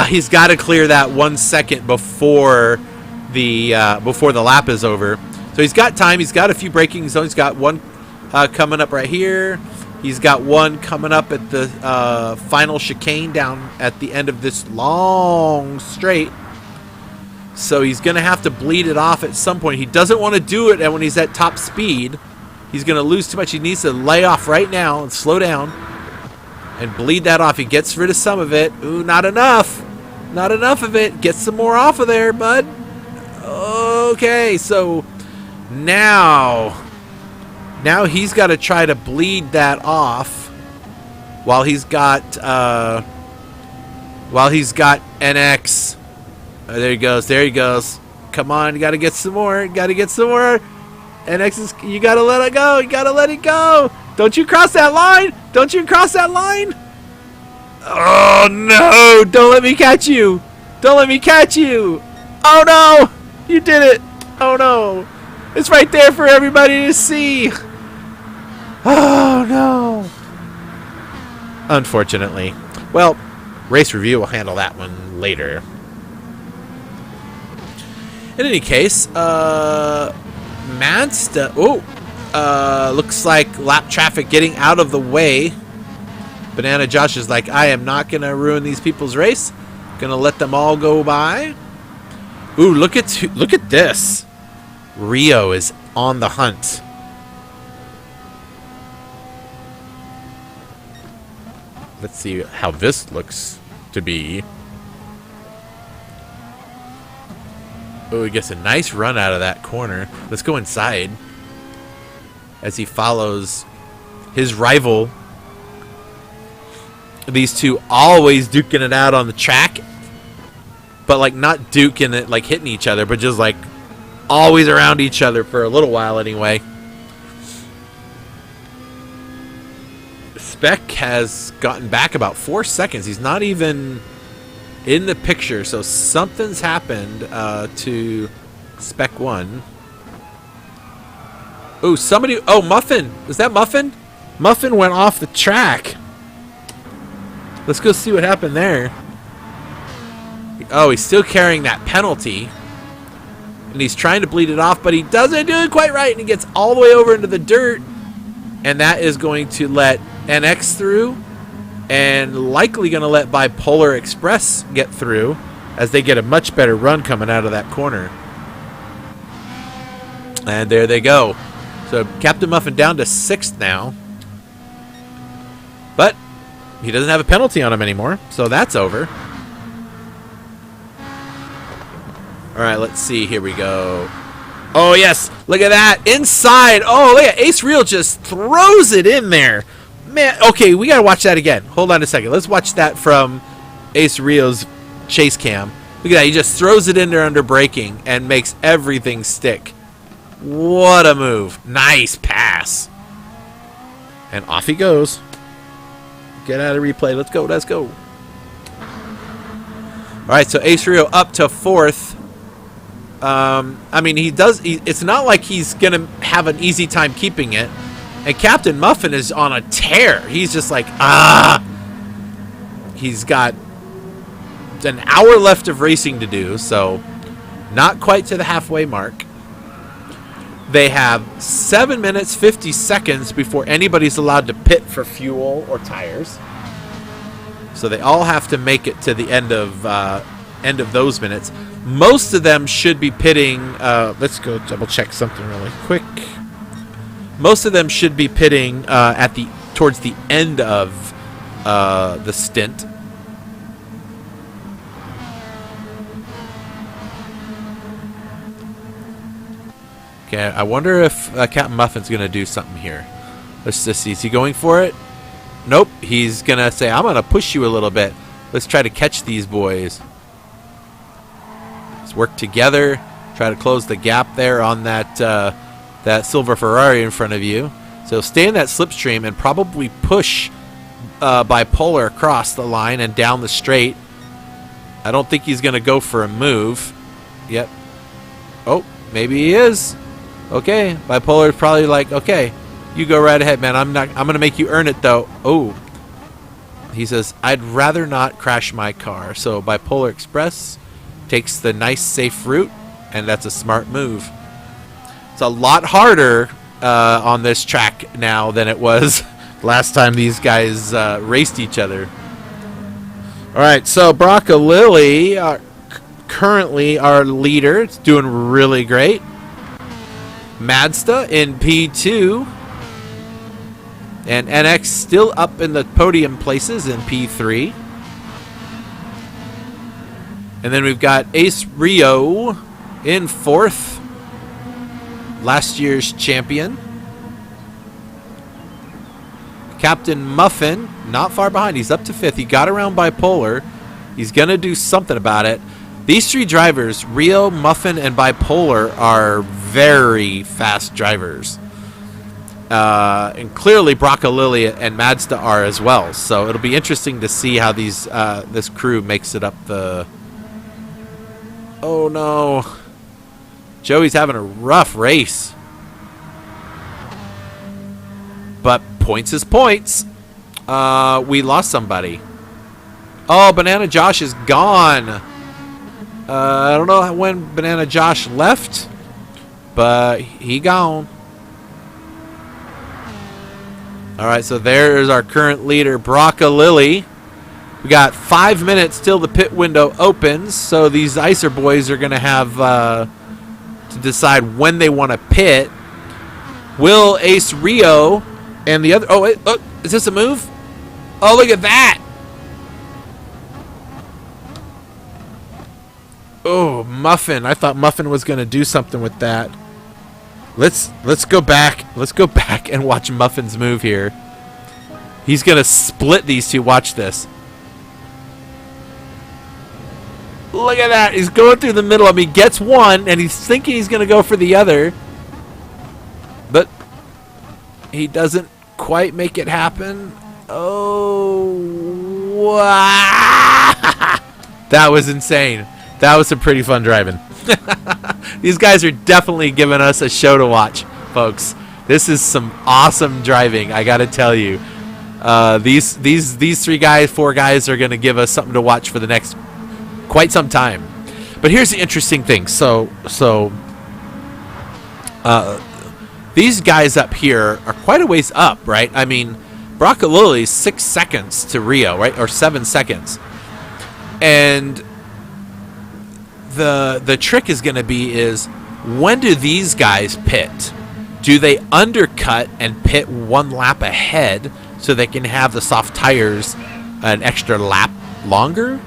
He's got to clear that 1 second before the lap is over. So he's got time. He's got a few braking zones. He's got one coming up right here. He's got one coming up at the final chicane down at the end of this long straight. So he's going to have to bleed it off at some point. He doesn't want to do it when he's at top speed. He's going to lose too much. He needs to lay off right now and slow down and bleed that off. He gets rid of some of it. Ooh, not enough. Not enough of it. Get some more off of there, bud. Okay, so now he's got to try to bleed that off while he's got NX. There he goes. There he goes. Come on, you got to get some more. Got to get some more. NX is. You got to let it go. You got to let it go. Don't you cross that line. Don't you cross that line. Oh no! Don't let me catch you. Don't let me catch you. Oh no! You did it. Oh no! It's right there for everybody to see. Oh no! Unfortunately. Well, race review will handle that one later. In any case, Mazda. Looks like lap traffic getting out of the way. Banana Josh is like, I am not gonna ruin these people's race. Gonna let them all go by. Ooh, look at this. Rio is on the hunt. Let's see how this looks to be. Oh, he gets a nice run out of that corner. Let's go inside as he follows his rival. These two always duking it out on the track, but like not duking it, like hitting each other, but just like always around each other for a little while anyway. Spec has gotten back about 4 seconds. He's not even in the picture, so something's happened to Spec 1. Oh, somebody. Oh, Muffin. Is that Muffin? Muffin went off the track. Let's go see what happened there. Oh, he's still carrying that penalty. And he's trying to bleed it off, but he doesn't do it quite right. And he gets all the way over into the dirt. And that is going to let NX through. And likely going to let Bipolar Express get through, as they get a much better run coming out of that corner. And there they go. So Captain Muffin down to 6th now. But he doesn't have a penalty on him anymore, so that's over. All right, let's see. Here we go. Oh, yes. Look at that. Inside. Oh, look at Ace Real just throws it in there. Man, okay, we got to watch that again. Hold on a second. Let's watch that from Ace Real's chase cam. Look at that. He just throws it in there under braking and makes everything stick. What a move. Nice pass. And off he goes. Get out of replay. Let's go. Let's go. All right, so Ace Rio up to 4th. I mean, it's not like he's going to have an easy time keeping it. And Captain Muffin is on a tear. He's just like, He's got an hour left of racing to do, so not quite to the halfway mark. They have 7 minutes, 50 seconds before anybody's allowed to pit for fuel or tires. So they all have to make it to the end of those minutes. Most of them should be pitting. Let's go double check something really quick. Most of them should be pitting towards the end of the stint. Okay, I wonder if Captain Muffin's going to do something here. Let's just see. Is he going for it? Nope. He's going to say, I'm going to push you a little bit. Let's try to catch these boys. Let's work together. Try to close the gap there on that silver Ferrari in front of you. So stay in that slipstream and probably push Bipolar across the line and down the straight. I don't think he's going to go for a move. Yep. Oh, maybe he is. Okay. Bipolar is probably like, okay, you go right ahead, man. I'm going to make you earn it, though. Oh. He says, I'd rather not crash my car. So Bipolar Express takes the nice, safe route, and that's a smart move. It's a lot harder on this track now than it was last time these guys raced each other. All right, so Broccolilli, currently our leader. It's doing really great. Mazda in P2. And NX still up in the podium places in P3. And then we've got Ace Rio in 4th. Last year's champion. Captain Muffin, not far behind. He's up to 5th. He got around Bipolar. He's going to do something about it. These three drivers, Rio, Muffin, and Bipolar, are very fast drivers. And clearly Broccolilli and Mazda are as well. So it'll be interesting to see how this crew makes it up the... Oh, no. Joey's having a rough race. But points is points. We lost somebody. Oh, Banana Josh is gone. I don't know when Banana Josh left, but he gone. All right, so there's our current leader, Broccolilli. We got 5 minutes till the pit window opens, so these Icer boys are going to have to decide when they want to pit. Will Ace Rio and the other... Oh, wait, look, is this a move? Oh, look at that. Oh, Muffin. I thought Muffin was going to do something with that. Let's go back. Let's go back and watch Muffin's move here. He's going to split these two. Watch this. Look at that. He's going through the middle of him. He gets one, and he's thinking he's going to go for the other. But he doesn't quite make it happen. Oh. Wow. That was insane. That was some pretty fun driving. These guys are definitely giving us a show to watch, folks. This is some awesome driving, I got to tell you. These four guys are going to give us something to watch for the next quite some time. But here's the interesting thing. So these guys up here are quite a ways up, right? I mean, Broccolilli's 6 seconds to Rio, right? Or 7 seconds. And the trick is going to be is, when do these guys pit? Do they undercut and pit 1 lap ahead so they can have the soft tires an extra lap longer?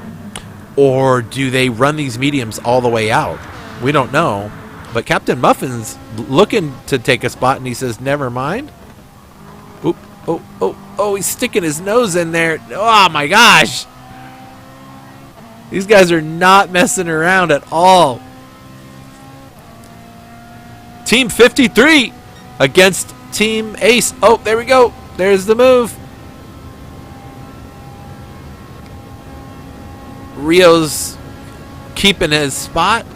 Or do they run these mediums all the way out? We don't know. But Captain Muffin's looking to take a spot, and he says, never mind. Oop, oh, he's sticking his nose in there. Oh, my gosh. These guys are not messing around at all. Team 53 against Team Ace. Oh, there we go. There's the move. Rio's keeping his spot,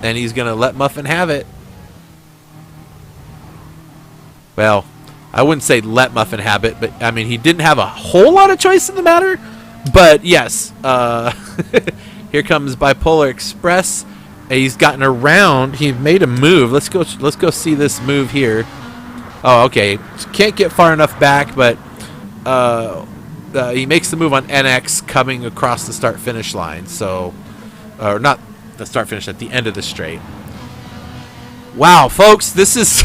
and he's going to let Muffin have it. Well, I wouldn't say let Muffin have it, but, I mean, he didn't have a whole lot of choice in the matter. But, yes, here comes Bipolar Express. He's gotten around. He made a move. Let's go see this move here. Oh, okay. Can't get far enough back, but he makes the move on NX coming across the start-finish line. So, or not the start-finish, at the end of the straight. Wow, folks, this is...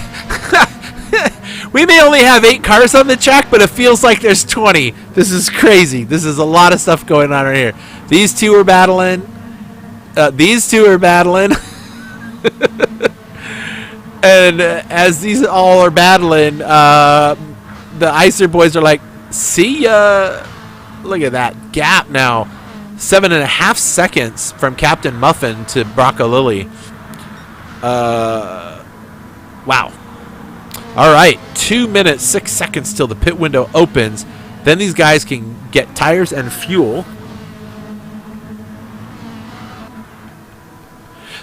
We may only have 8 cars on the track, but it feels like there's 20. This is crazy. This is a lot of stuff going on right here. These two are battling. These two are battling. And as these all are battling, the Icer boys are like, see ya. Look at that gap now. 7.5 seconds from Captain Muffin to Bronco Lily. Wow. All right. 2 minutes, 6 seconds till the pit window opens. Then these guys can get tires and fuel.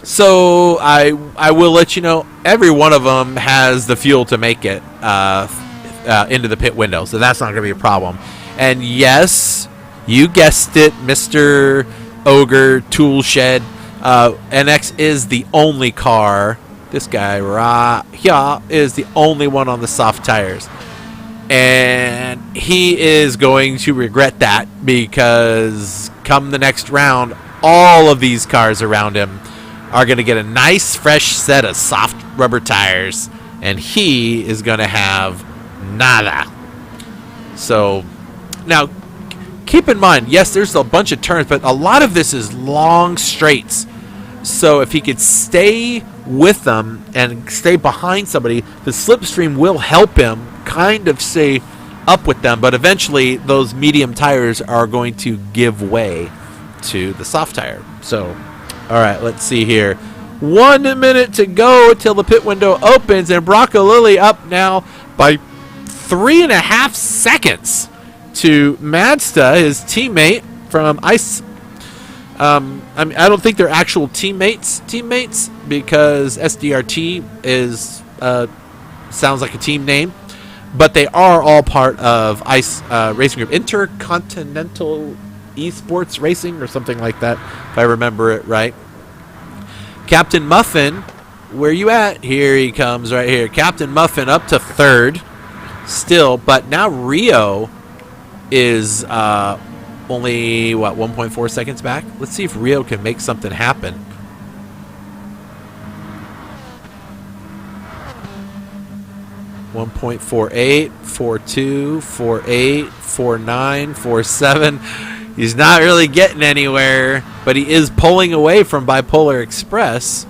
So I will let you know, every one of them has the fuel to make it into the pit window, so that's not going to be a problem. And yes, you guessed it, Mr. Ogre Tool Shed, NX is the only car. This guy right here is the only one on the soft tires. And he is going to regret that, because come the next round, all of these cars around him are going to get a nice fresh set of soft rubber tires, and he is going to have nada. So now keep in mind, yes, there's a bunch of turns, but a lot of this is long straights. So if he could stay with them and stay behind somebody, the slipstream will help him kind of stay up with them, but eventually those medium tires are going to give way to the soft tire. So all right, let's see here. 1 minute to go till the pit window opens, and Bronco Lily up now by 3.5 seconds to Madsta, his teammate from Ice. I mean, I don't think they're actual teammates, because SDRT is sounds like a team name, but they are all part of Ice Racing Group, Intercontinental Esports Racing or something like that, if I remember it right. Captain Muffin, where you at? Here he comes right here. Captain Muffin up to third still, but now Rio is only, what, 1.4 seconds back? Let's see if Rio can make something happen. .48, 4.2, 4.8, 4.9, 4.7. He's not really getting anywhere, but he is pulling away from Bipolar Express.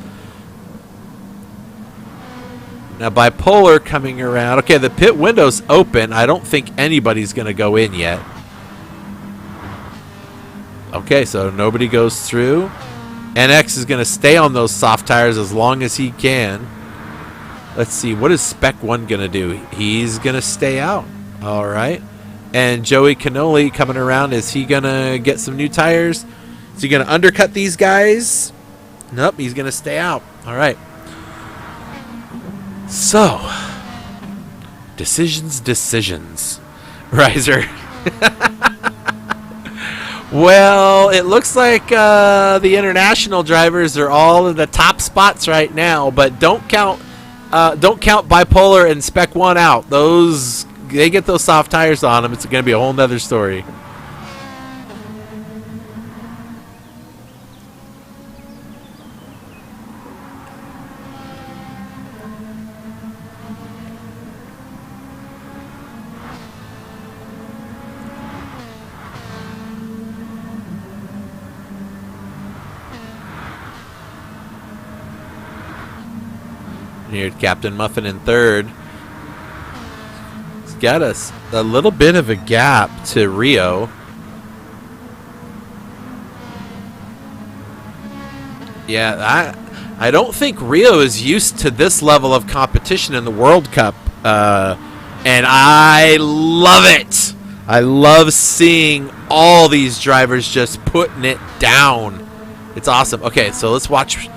Now Bipolar coming around. Okay, the pit window's open. I don't think anybody's going to go in yet. Okay, so nobody goes through. NX is going to stay on those soft tires as long as he can. Let's see, what is Spec 1 going to do? He's going to stay out. All right. And Joey Cannoli coming around. Is he going to get some new tires? Is he going to undercut these guys? Nope, he's going to stay out. All right. So, decisions. Riser. Well, it looks like the international drivers are all in the top spots right now, but don't count Bipolar and Spec 1 out. Those, they get those soft tires on them, it's going to be a whole nother story. Here, Captain Muffin in third. He's got us a little bit of a gap to Rio. Yeah, I don't think Rio is used to this level of competition in the World Cup, and I love it. I love seeing all these drivers just putting it down. It's awesome. Okay, so let's watch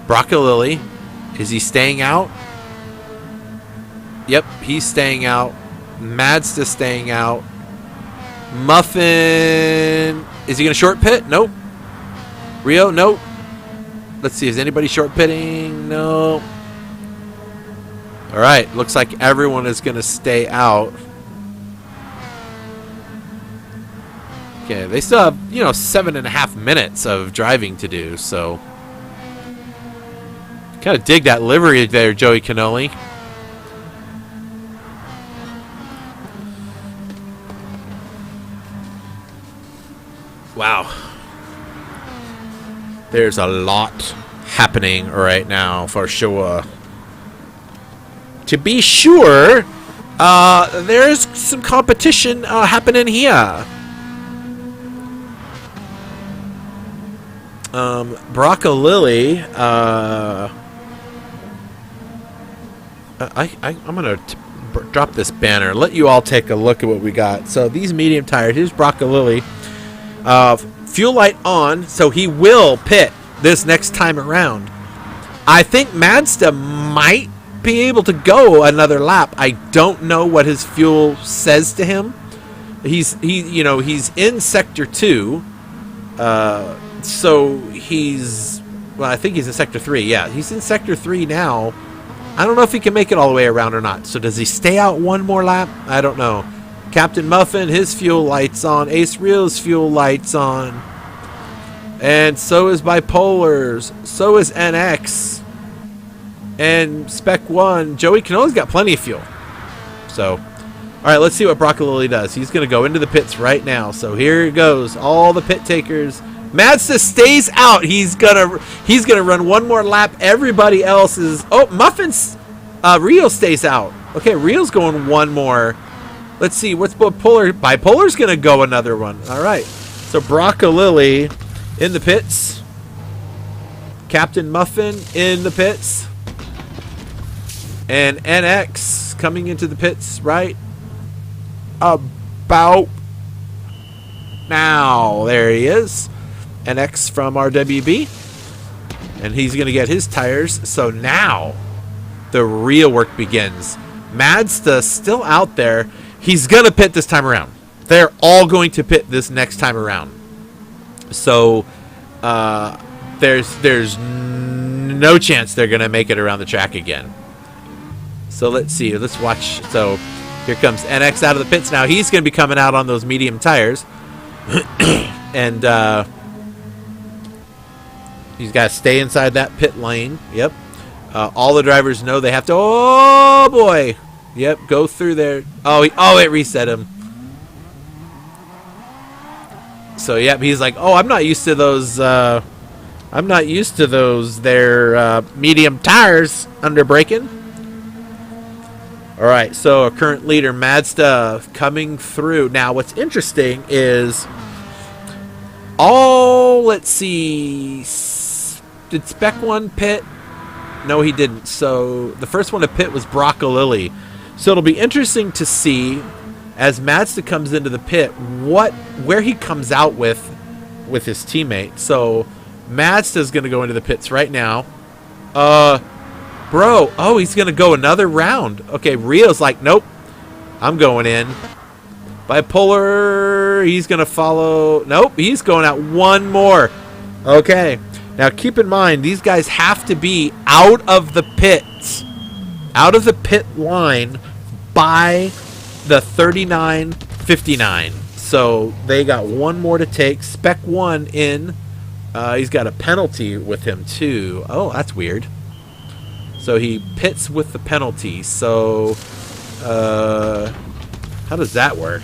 Broccolilli. Is he staying out? Yep, he's staying out. Mazda staying out. Muffin. Is he going to short pit? Nope. Rio? Nope. Let's see. Is anybody short pitting? No. All right. Looks like everyone is going to stay out. Okay. They still have, 7.5 minutes of driving to do. So, kind of dig that livery there, Joey Cannoli. Wow. There's a lot happening right now for sure. To be sure, there's some competition happening here. Broccolilli. I'm going to drop this banner. Let you all take a look at what we got. So these medium tires. Here's Broccolilli. Fuel light on, so he will pit this next time around. I think Mazda might be able to go another lap. I don't know what his fuel says to him. He's in sector 2. So I think he's in sector 3. Yeah, he's in sector 3 now. I don't know if he can make it all the way around or not. So does he stay out one more lap? I don't know. Captain Muffin, his fuel lights on. Ace Real's fuel lights on. And so is Bipolar's. So is NX. And Spec 1. Joey Cannoli's got plenty of fuel. So, all right, let's see what Broccolilli does. He's going to go into the pits right now. So here it goes. All the pit takers. Mazda stays out. He's gonna run one more lap. Everybody else is... Oh, Muffin's... Rio stays out. Okay, Rio's going one more. Let's see, what's Bipolar? Bipolar's going to go another one. All right. So Broccolilli in the pits. Captain Muffin in the pits. And NX coming into the pits right about now. There he is. NX from RWB. And he's going to get his tires. So now the real work begins. Mazda still out there. He's going to pit this time around. They're all going to pit this next time around. So there's no chance they're going to make it around the track again. So let's see. Let's watch. So here comes NX out of the pits now. He's going to be coming out on those medium tires. And he's got to stay inside that pit lane. Yep. All the drivers know they have to... Oh, boy. Yep, go through there. Oh, it reset him. So, yep, he's like, oh, I'm not used to those, their medium tires under braking. All right, so our current leader, Mazda, coming through. Now, what's interesting is, let's see, did Spec 1 pit? No, he didn't. So, the first one to pit was Broccolilli. So it'll be interesting to see as Mazda comes into the pit where he comes out with his teammate. So Mazda's going to go into the pits right now. He's going to go another round. Okay, Rio's like, nope, I'm going in. Bipolar, he's going to follow. Nope, he's going out one more. Okay, now keep in mind, these guys have to be out of the pits. Out of the pit line by the 39:59. So they got one more to take. Spec 1 in. He's got a penalty with him too. Oh, that's weird. So he pits with the penalty. So how does that work?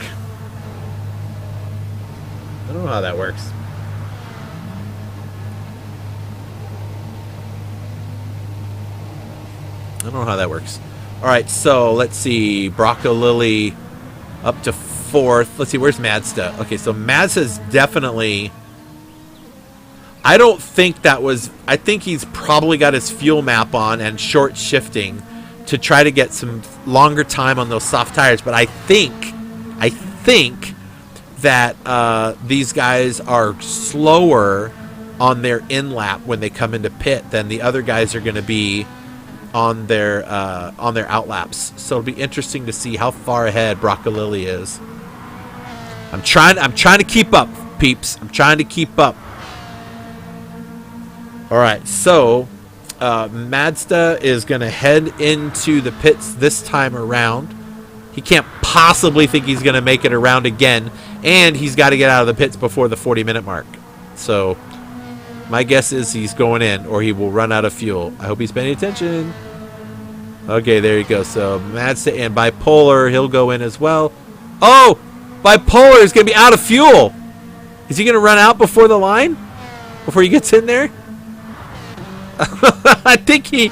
I don't know how that works. I don't know how that works. All right, so let's see. Brocco Lily up to 4th. Let's see, where's Mazda? Okay, so Mazda's definitely... I don't think that was... I think he's probably got his fuel map on and short shifting to try to get some longer time on those soft tires. But I think that these guys are slower on their in-lap when they come into pit than the other guys are going to be on their out-laps. So it'll be interesting to see how far ahead Brocco Lily is. I'm trying to keep up, peeps. I'm trying to keep up. All right, so Mazda is going to head into the pits this time around. He can't possibly think he's going to make it around again, and he's got to get out of the pits before the 40-minute mark. So my guess is he's going in, or he will run out of fuel. I hope he's paying attention. Okay, there you go. So Mazda and Bipolar, he'll go in as well. Oh, Bipolar is going to be out of fuel. Is he going to run out before the line? Before he gets in there? I think he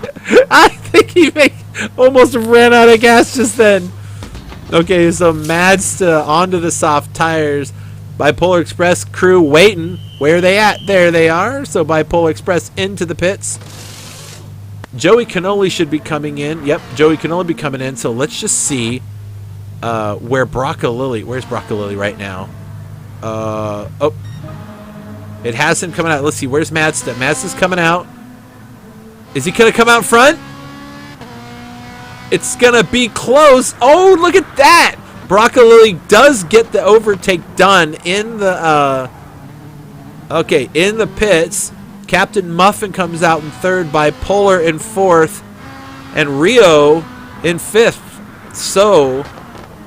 almost ran out of gas just then. Okay, so Mazda onto the soft tires. Bipolar Express crew waiting. Where are they at? There they are. So Bipolar Express into the pits. Joey Cannoli should be coming in. Yep, Joey Cannoli be coming in. So let's just see where Brocco Lily. Where's Brocco Lily right now? Oh, it has him coming out. Let's see. Where's Mazda? Mazda's coming out. Is he going to come out front? It's going to be close. Oh, look at that. Brocco Lily does get the overtake done in the in the pits. Captain Muffin comes out in 3rd, Bipolar in 4th, and Rio in 5th. So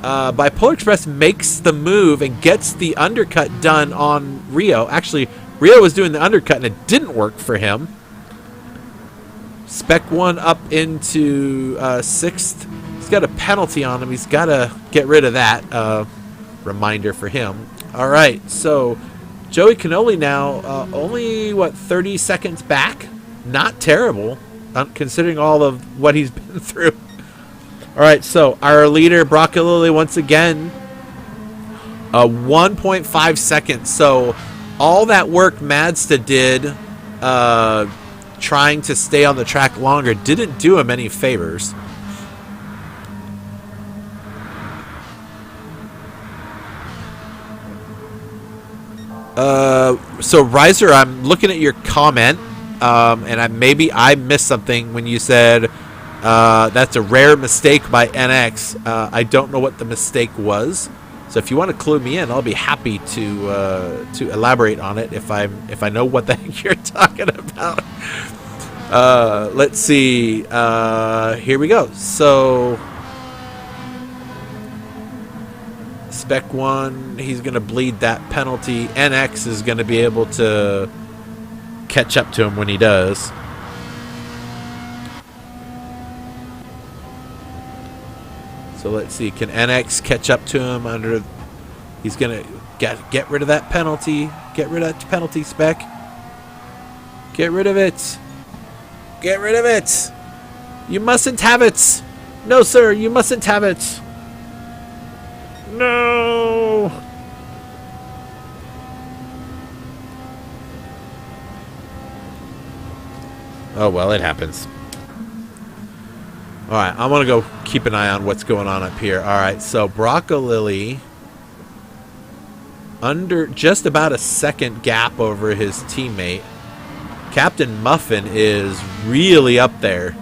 Bipolar Express makes the move and gets the undercut done on Rio. Actually, Rio was doing the undercut and it didn't work for him. Spec 1 up into 6th. He's got a penalty on him. He's got to get rid of that. Reminder for him. All right, so Joey Cannoli now only, 30 seconds back? Not terrible, considering all of what he's been through. All right, so our leader, Brocco Lily, once again, 1.5 seconds. So all that work Mazda did trying to stay on the track longer didn't do him any favors. So Riser, I'm looking at your comment, and I missed something when you said that's a rare mistake by NX. I don't know what the mistake was, so if you want to clue me in, I'll be happy to elaborate on it if I know what the heck you're talking about. Let's see. Here we go. So Spec 1, he's going to bleed that penalty. NX is going to be able to catch up to him when he does. So let's see. Can NX catch up to him under... He's going to get rid of that penalty. Get rid of that penalty, Spec. Get rid of it. Get rid of it. You mustn't have it. No, sir, you mustn't have it. No. Oh, well, it happens. All right, I'm going to go keep an eye on what's going on up here. All right, so Brocco Lily under just about a second gap over his teammate. Captain Muffin is really up there.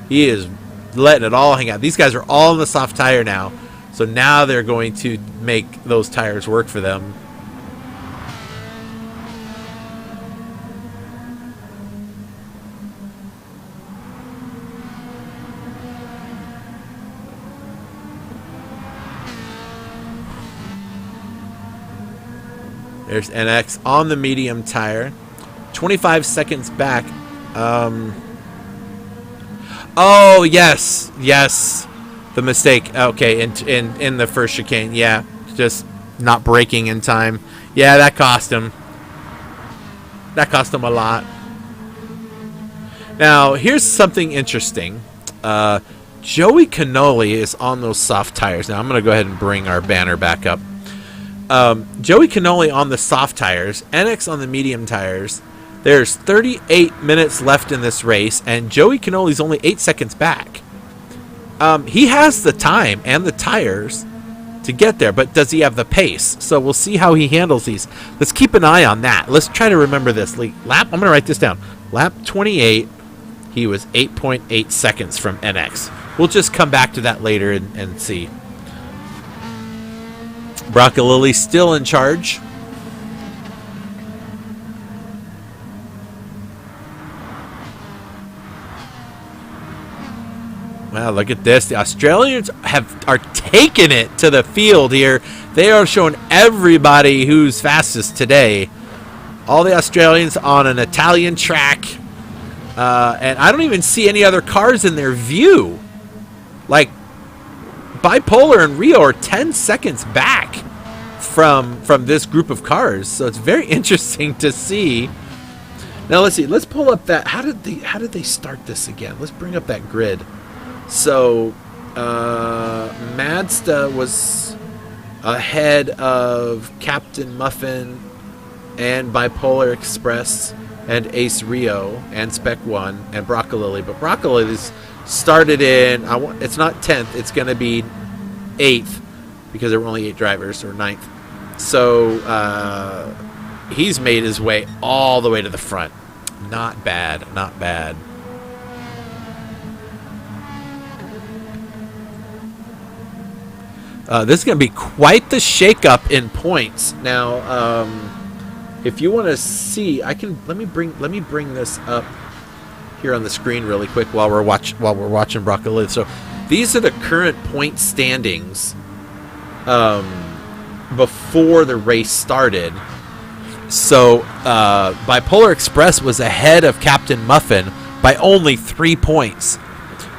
He is letting it all hang out. These guys are all in the soft tire now. So now they're going to make those tires work for them. There's NX on the medium tire. 25 seconds back. Oh, yes. Yes. The mistake. Okay, in the first chicane. Yeah, just not braking in time. Yeah, that cost him. That cost him a lot. Now, here's something interesting. Joey Cannoli is on those soft tires. Now I'm going to go ahead and bring our banner back up. Joey Cannoli on the soft tires, NX on the medium tires. There's 38 minutes left in this race, and Joey Cannoli's only 8 seconds back. He has the time and the tires to get there, but does he have the pace? So we'll see how he handles these. Let's keep an eye on that. Let's try to remember this. I'm going to write this down. Lap 28, he was 8.8 seconds from NX. We'll just come back to that later and see. Broccolilli still in charge. Wow, look at this. The Australians are taking it to the field here. They are showing everybody who's fastest today. All the Australians on an Italian track. And I don't even see any other cars in their view. Like, Bipolar and Rio are 10 seconds back from this group of cars. So it's very interesting to see. Now, let's see. Let's pull up that. How did they start this again? Let's bring up that grid. So, Mazda was ahead of Captain Muffin and Bipolar Express and Ace Rio and Spec 1 and Broccolilli. But Broccolilli's started in, it's not 10th, it's going to be 8th because there were only 8 drivers, or 9th. So, he's made his way all the way to the front. Not bad, not bad. This is going to be quite the shakeup in points. Now, if you want to see, let me bring this up here on the screen really quick while we're watching Broccolilli. So these are the current point standings before the race started. So Bipolar Express was ahead of Captain Muffin by only 3 points.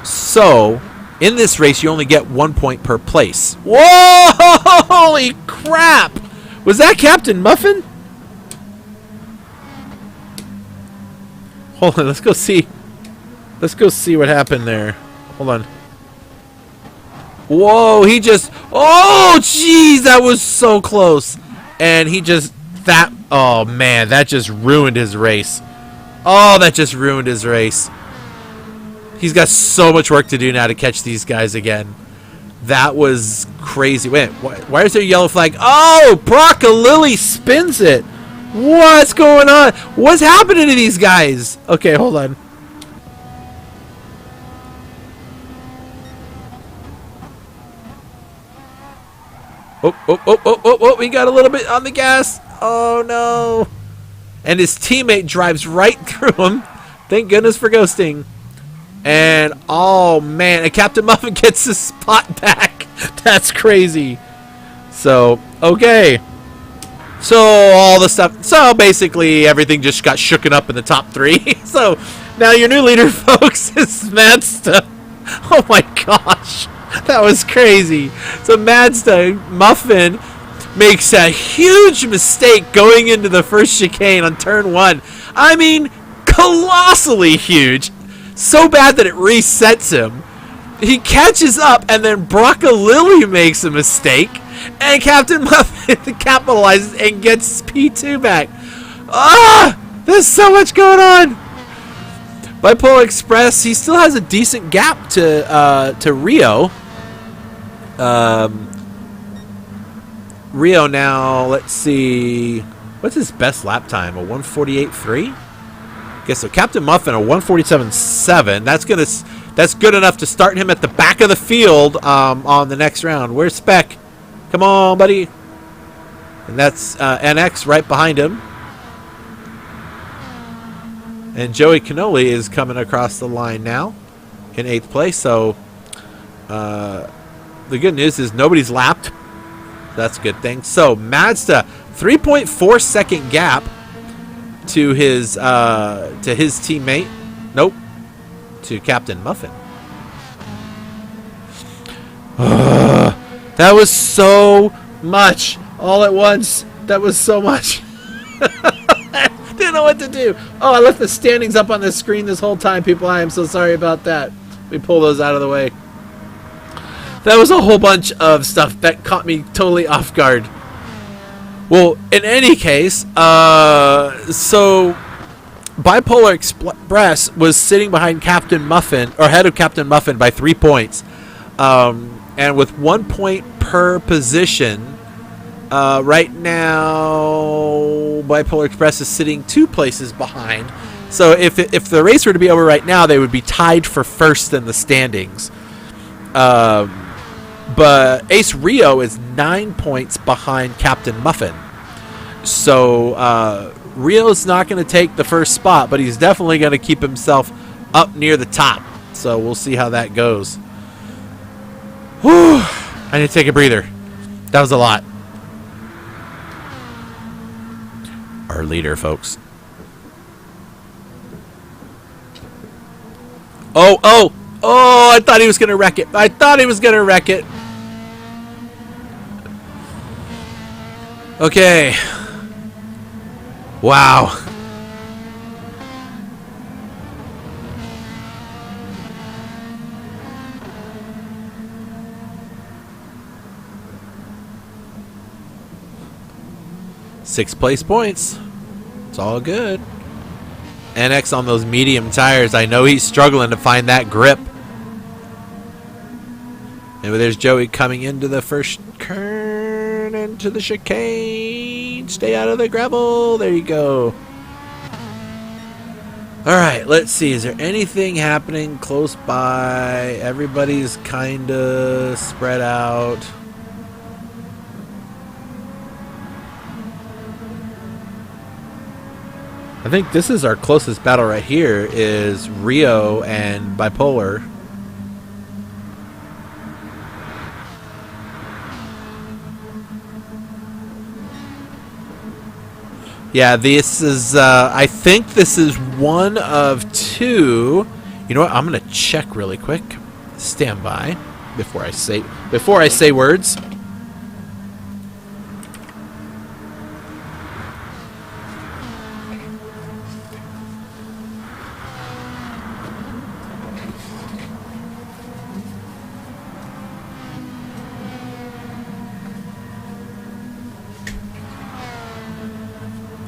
So in this race, you only get 1 point per place. Whoa! Holy crap! Was that Captain Muffin? Hold on, let's go see. Let's go see what happened there. Hold on. Whoa, he just... Oh, jeez, that was so close. And he just... Oh, man, that just ruined his race. Oh, that just ruined his race. He's got so much work to do now to catch these guys again. That was crazy. Wait, why is there a yellow flag? Oh, Broccolilli spins it. What's going on? What's happening to these guys? Okay, hold on. Oh, we got a little bit on the gas. Oh, no. And his teammate drives right through him. Thank goodness for ghosting. And, oh, man, and Captain Muffin gets his spot back. That's crazy. So, okay. So, all the stuff. So, basically, everything just got shooken up in the top 3. So, now your new leader, folks, is Mazda. Oh, my gosh. That was crazy. So, Mazda, Muffin, makes a huge mistake going into the first chicane on turn 1. I mean, colossally huge. So bad that it resets him. He catches up, and then Broccolilli makes a mistake, and Captain Muffin capitalizes and gets P2 back. Ah! There's so much going on. Bipolar Express, he still has a decent gap to Rio. Rio now, let's see. What's his best lap time? A 1:48.3? Okay, so Captain Muffin, a 1:47.7. That's good enough to start him at the back of the field on the next round. Where's Spec? Come on, buddy. And that's NX right behind him. And Joey Cannoli is coming across the line now in 8th place. So the good news is nobody's lapped. That's a good thing. So Mazda, 3.4 second gap to his teammate. Nope. To Captain Muffin. That was so much all at once. That was so much. Didn't know what to do. Oh, I left the standings up on the screen this whole time, people. I am so sorry about that. me pull those out of the way. That was a whole bunch of stuff that caught me totally off guard. Well, in any case, so Bipolar Express was sitting behind Captain Muffin, or ahead of Captain Muffin by 3 points. And with 1 point per position, right now, Bipolar Express is sitting 2 places behind. So if the race were to be over right now, they would be tied for first in the standings. But Ace Rio is 9 points behind Captain Muffin. So Rio's not going to take the first spot, but he's definitely going to keep himself up near the top. So we'll see how that goes. Whew. I need to take a breather. That was a lot. Our leader, folks. Oh, I thought he was going to wreck it. Okay. Wow. Sixth place points. It's all good. NX on those medium tires. I know he's struggling to find that grip. And there's Joey coming into the first turn, into the chicane. Stay out of the gravel. There you go. All right, let's see. Is there anything happening close by? Everybody's kind of spread out. I think this is our closest battle right here, is Rio and Bipolar. Yeah, this is, I think this is one of two. You know what? I'm going to check really quick. Stand by before I say words.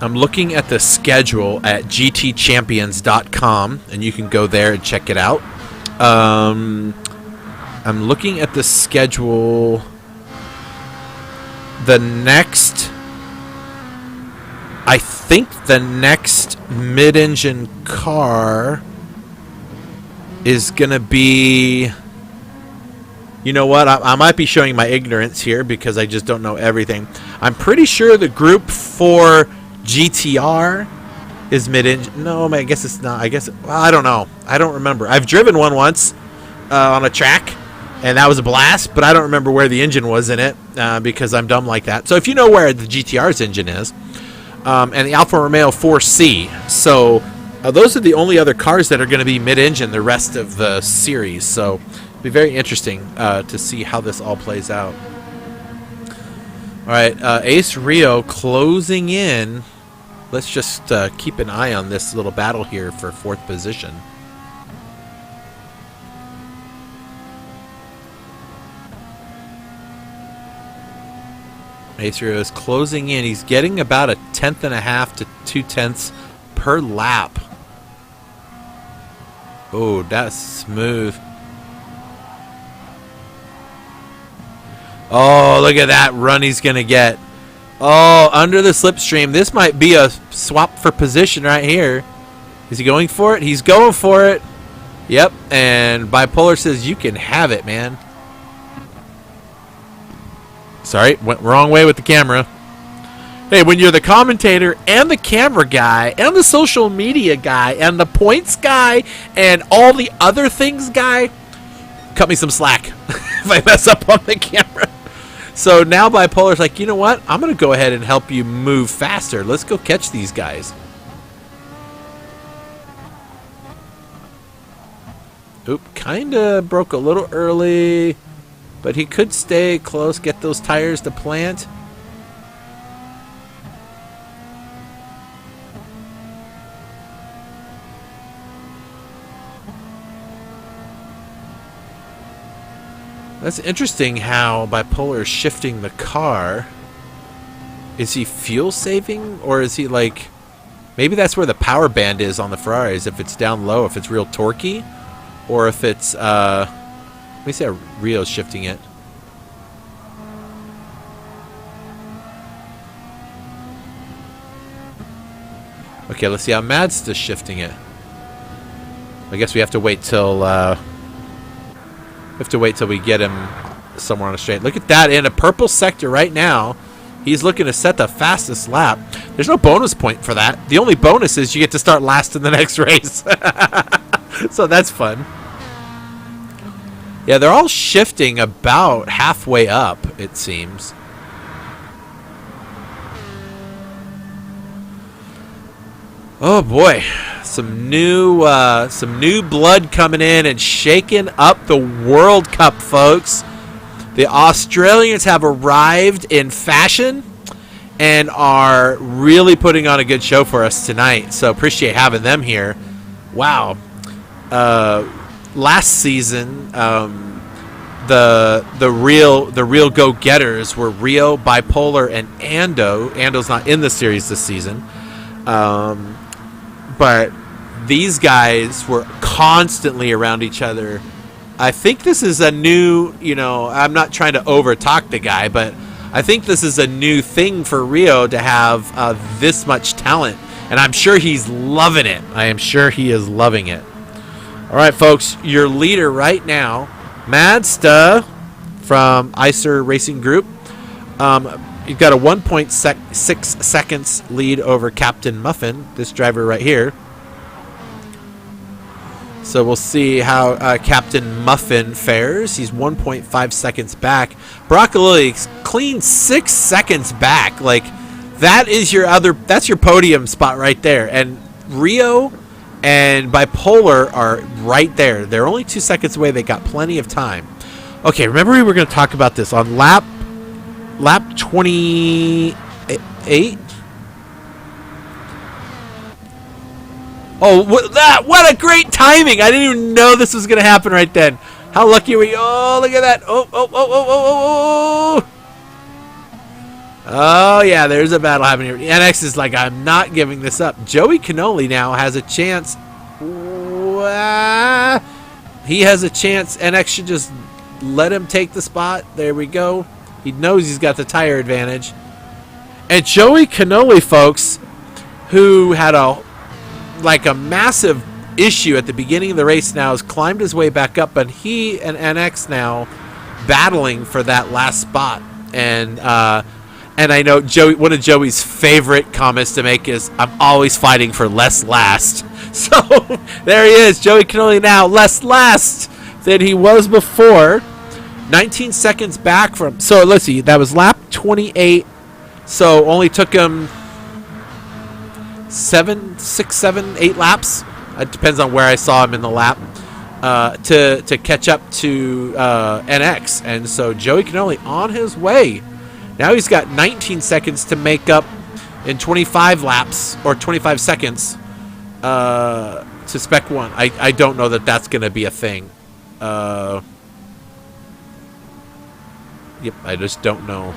I'm looking at the schedule at gtchampions.com, and you can go there and check it out. I'm looking at the schedule. I think the next mid-engine car is going to be... You know what? I might be showing my ignorance here because I just don't know everything. I'm pretty sure the group for GTR is mid-engine. No, I guess it's not. Well, I don't know. I don't remember. I've driven one once on a track, and that was a blast, but I don't remember where the engine was in it because I'm dumb like that. So if you know where the GTR's engine is, and the Alfa Romeo 4C, so those are the only other cars that are going to be mid-engine the rest of the series. So it'll be very interesting to see how this all plays out. All right, Ace Rio closing in. Let's just keep an eye on this little battle here for fourth position. Ace Rio is closing in. He's getting about 1.5 to 2/10 per lap. Oh, that's smooth. Oh, look at that run he's going to get. Oh, under the slipstream. This might be a swap for position right here. Is he going for it? He's going for it. Yep, and Bipolar says you can have it, man. Sorry, went wrong way with the camera. Hey, when you're the commentator and the camera guy and the social media guy and the points guy and all the other things guy, cut me some slack if I mess up on the camera. So now Bipolar's like, you know what? I'm going to go ahead and help you move faster. Let's go catch these guys. Oop, kind of broke a little early, but he could stay close, get those tires to plant. That's interesting how Bipolar is shifting the car. Is he fuel saving, or is he like... Maybe that's where the power band is on the Ferraris, if it's down low, if it's real torquey, or if it's... let me see how Rio's shifting it. Okay, let's see how Mazda's shifting it. I guess we have to wait till we get him somewhere on a straight. Look at that, in a purple sector right now. He's looking to set the fastest lap. There's no bonus point for that. The only bonus is you get to start last in the next race. So that's fun. Yeah, they're all shifting about halfway up, it seems. Oh boy, some new blood coming in and shaking up the World Cup, folks. The Australians have arrived in fashion and are really putting on a good show for us tonight. So appreciate having them here. Wow. Last season, the real go-getters were Rio, Bipolar, and Ando. Ando's not in the series this season. But these guys were constantly around each other. I think this is a new, I'm not trying to over-talk the guy, but I think this is a new thing for Rio to have this much talent. And I'm sure he's loving it. I am sure he is loving it. All right, folks, your leader right now, Mazda from Icer Racing Group. You've got a 1.6 seconds lead over Captain Muffin, this driver right here. So we'll see how Captain Muffin fares. He's 1.5 seconds back. Broccolilli's clean 6 seconds back. Like, that's your podium spot right there. And Rio and Bipolar are right there. They're only 2 seconds away. They got plenty of time. Okay, remember we were going to talk about this on lap 28. Oh, what a great timing. I didn't even know this was going to happen right then. How lucky are we? Oh, look at that. Oh, yeah, there's a battle happening here. NX is like, I'm not giving this up. Joey Cannoli now has a chance. He has a chance. NX should just let him take the spot. There we go. He knows he's got the tire advantage. And Joey Cannoli, folks, who had a massive issue at the beginning of the race, now has climbed his way back up, but he and NX now battling for that last spot. And I know one of Joey's favorite comments to make is, I'm always fighting for less last. So there he is, Joey Cannoli now less last than he was before. 19 seconds back from... So let's see, that was lap 28. So only took him 7, 6, 7, 8 laps. It depends on where I saw him in the lap. To catch up to NX. And so Joey Cannoli on his way. Now he's got 19 seconds to make up in 25 laps, or 25 seconds, to Spec 1. I don't know that that's going to be a thing. Yep, I just don't know.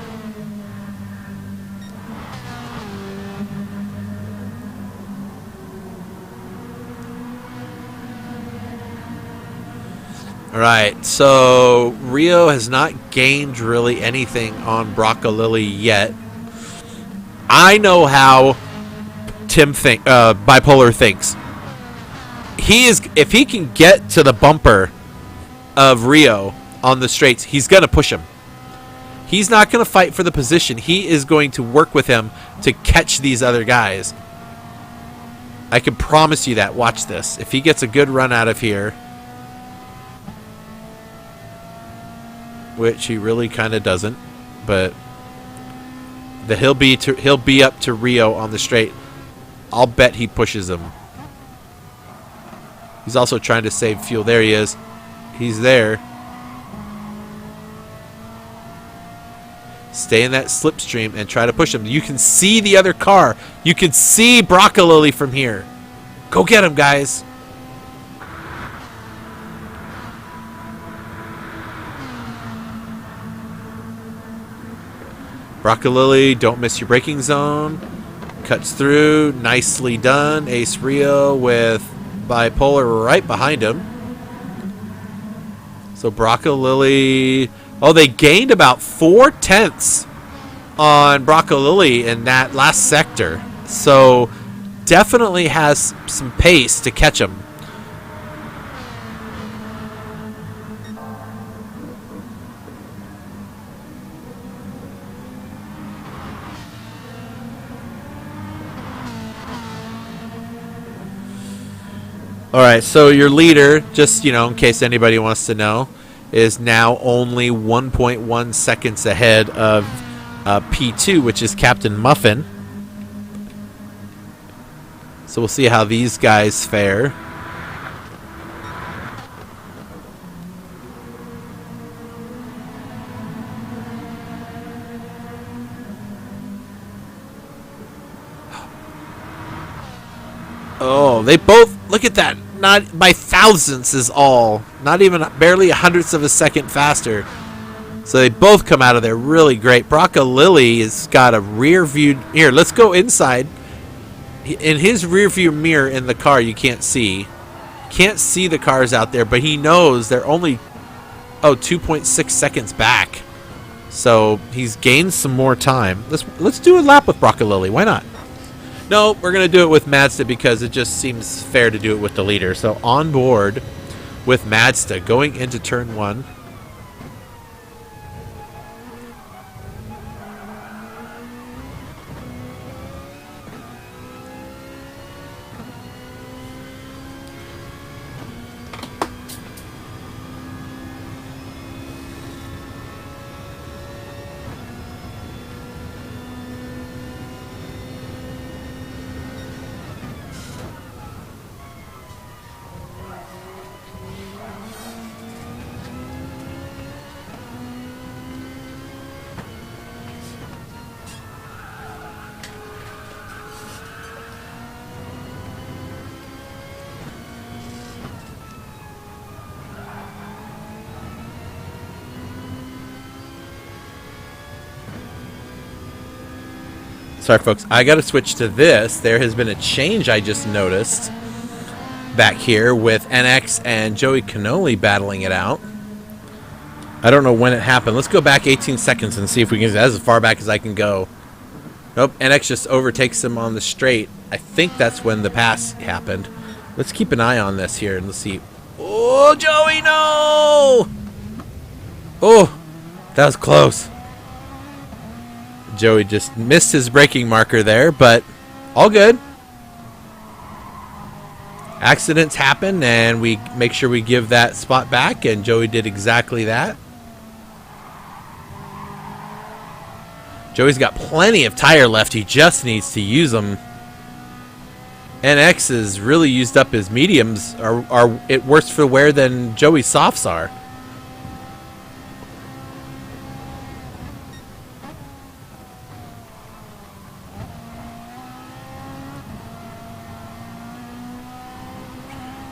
All right, so Rio has not gained really anything on Broccolilli yet. I know how Bipolar thinks. If he can get to the bumper of Rio on the straights, he's going to push him. He's not going to fight for the position. He is going to work with him to catch these other guys. I can promise you that. Watch this. If he gets a good run out of here, which he really kind of doesn't, but he'll be up to Rio on the straight. I'll bet he pushes him. He's also trying to save fuel. There he is. He's there. Stay in that slipstream and try to push him. You can see the other car. You can see Broccolilli from here. Go get him, guys. Broccolilli, don't miss your braking zone. Cuts through. Nicely done. Ace Rio with Bipolar right behind him. So Broccolilli... Oh, they gained about 4/10 on Broccolilli in that last sector. So definitely has some pace to catch him. All right, so your leader, just, in case anybody wants to know, is now only 1.1 seconds ahead of P2, which is Captain Muffin. So we'll see how these guys fare. Oh, they both, look at that. Not by thousandths is all. Not even barely a hundredths of a second faster. So they both come out of there really great. Broccolilli has got a rear view. Here, let's go inside. In his rear view mirror in the car, you can't see. Can't see the cars out there, but he knows they're only, 2.6 seconds back. So he's gained some more time. Let's do a lap with Broccolilli. Why not? No, we're going to do it with Mazda because it just seems fair to do it with the leader. So on board with Mazda going into turn 1. Sorry, folks. I got to switch to this. There has been a change I just noticed back here with NX and Joey Cannoli battling it out. I don't know when it happened. Let's go back 18 seconds and see if we can. That's as far back as I can go. Nope. NX just overtakes him on the straight. I think that's when the pass happened. Let's keep an eye on this here and let's see. Oh, Joey, no! Oh, that was close. Joey just missed his braking marker there, but all good. Accidents happen, and we make sure we give that spot back, and Joey did exactly that. Joey's got plenty of tire left. He just needs to use them. NX has really used up his mediums, are it worse for wear than Joey's softs are.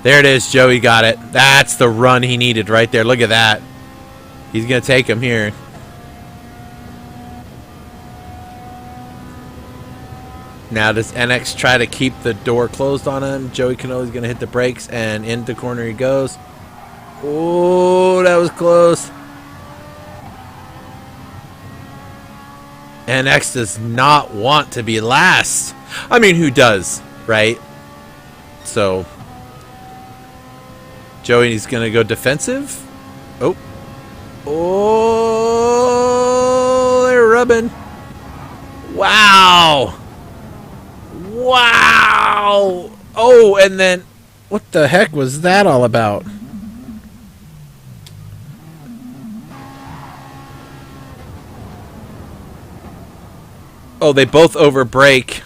There it is. Joey got it. That's the run he needed right there. Look at that. He's going to take him here. Now does NX try to keep the door closed on him? Joey Cannoli's going to hit the brakes, and into the corner he goes. Oh, that was close. NX does not want to be last. I mean, who does, right? So Joey's going to go defensive. Oh. Oh, they're rubbing. Wow. Wow. Oh, and then what the heck was that all about? Oh, they both over brake.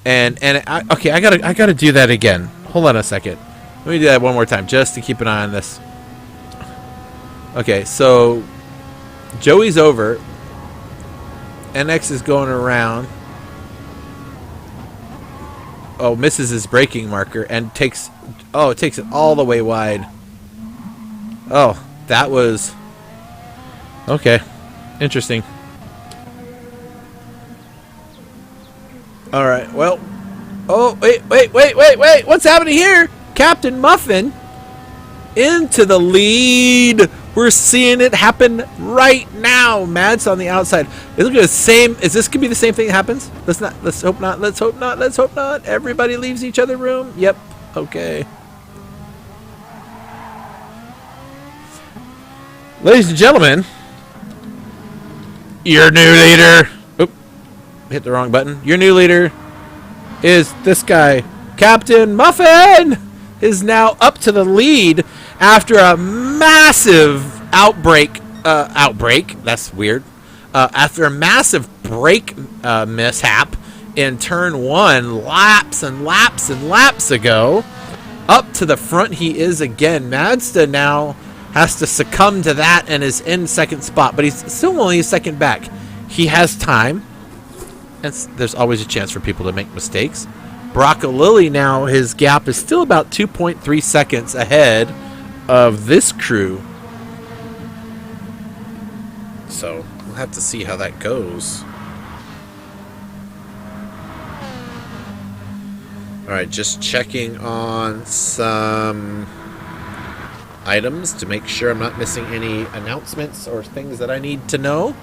Okay, I gotta do that again. Hold on a second. Let me do that one more time, just to keep an eye on this. Okay, so Joey's over. NX is going around. Oh, misses his braking marker and takes... Oh, it takes it all the way wide. Oh, that was... Okay, interesting. All right. Well. Oh, wait. What's happening here? Captain Muffin into the lead. We're seeing it happen right now. Mads on the outside. Is it the same? Is this gonna be the same thing that happens? Let's not. Let's hope not. Let's hope not. Let's hope not. Everybody leaves each other room. Yep. Okay. Ladies and gentlemen, your new leader. Oop, hit the wrong button. Your new leader is this guy. Captain Muffin is now up to the lead after a massive outbreak. That's weird. After a massive brake mishap in turn 1, laps and laps and laps ago. Up to the front he is again. Mazda now has to succumb to that and is in second spot, but he's still only a second back. He has time, and there's always a chance for people to make mistakes. Broccolilli now, his gap is still about 2.3 seconds ahead of this crew. So we'll have to see how that goes. All right, just checking on some items to make sure I'm not missing any announcements or things that I need to know.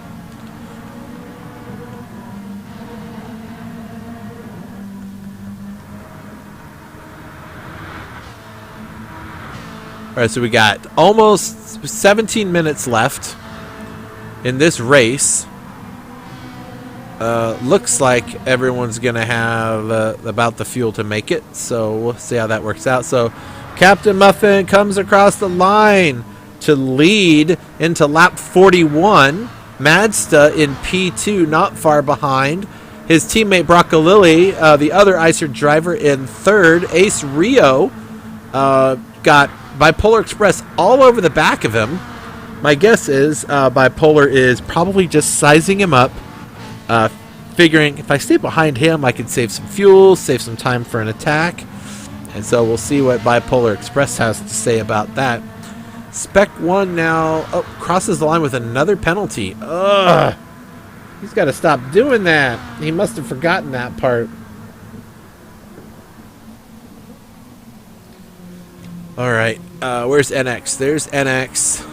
All right, so we got almost 17 minutes left in this race. Looks like everyone's going to have about the fuel to make it, so we'll see how that works out. So Captain Muffin comes across the line to lead into lap 41. Mazda in P2, not far behind. His teammate Broccolilli, the other ICER driver, in third. Ace Rio got Bipolar Express all over the back of him. My guess is Bipolar is probably just sizing him up, figuring if I stay behind him, I can save some fuel, save some time for an attack. And so we'll see what Bipolar Express has to say about that. Spec 1 now crosses the line with another penalty. Ugh. He's got to stop doing that. He must have forgotten that part. All right. Where's NX? There's NX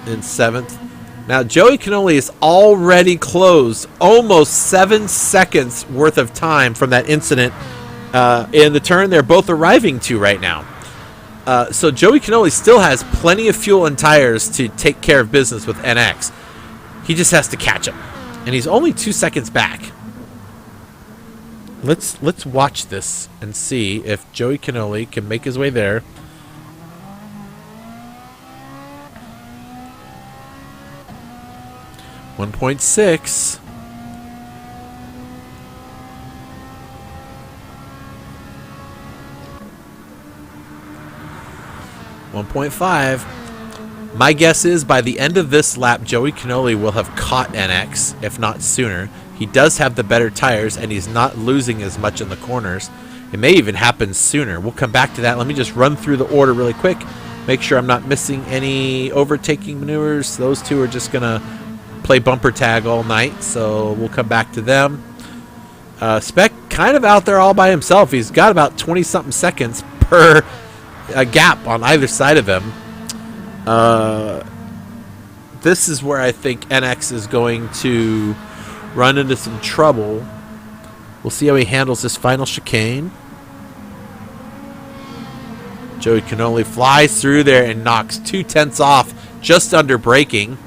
in 7th. Now, Joey Canoli is already closed almost 7 seconds worth of time from that incident in the turn they're both arriving to right now. So Joey Canoli still has plenty of fuel and tires to take care of business with NX. He just has to catch him. And he's only 2 seconds back. Let's watch this and see if Joey Canoli can make his way there. .6. .5. My guess is by the end of this lap, Joey Canoli will have caught NX, if not sooner. He does have the better tires, and he's not losing as much in the corners. It may even happen sooner. We'll come back to that. Let me just run through the order really quick. Make sure I'm not missing any overtaking maneuvers. Those two are just going to play bumper tag all night, so we'll come back to them. Spec kind of out there all by himself. He's got about 20-something seconds per gap on either side of him. This is where I think NX is going to run into some trouble. We'll see how he handles this final chicane. Joey Canoli flies through there and knocks 2/10 off just under braking.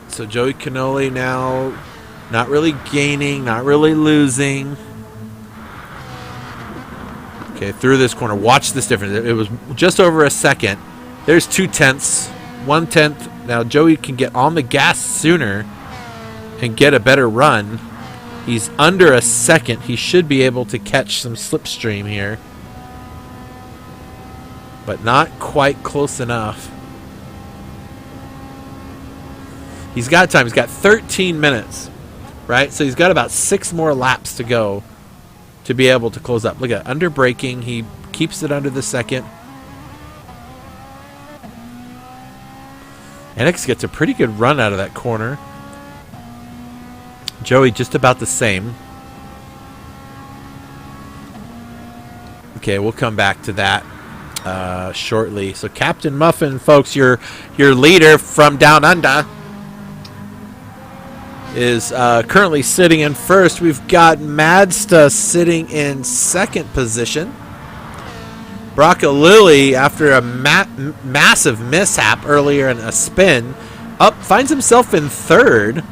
So Joey Canoli now not really gaining, not really losing. Okay, through this corner. Watch this difference. It was just over a second. There's 2/10, 1/10. Now Joey can get on the gas sooner and get a better run. He's under a second. He should be able to catch some slipstream here. But not quite close enough. He's got time. He's got 13 minutes, right? So he's got about 6 more laps to go to be able to close up. Look at under braking. He keeps it under the second. NX gets a pretty good run out of that corner. Joey just about the same. Okay, we'll come back to that shortly. So Captain Muffin, folks, your leader from Down Under, is currently sitting in first. We've got Madsta sitting in second position. Broccolilli, after a massive mishap earlier in a spin, finds himself in third.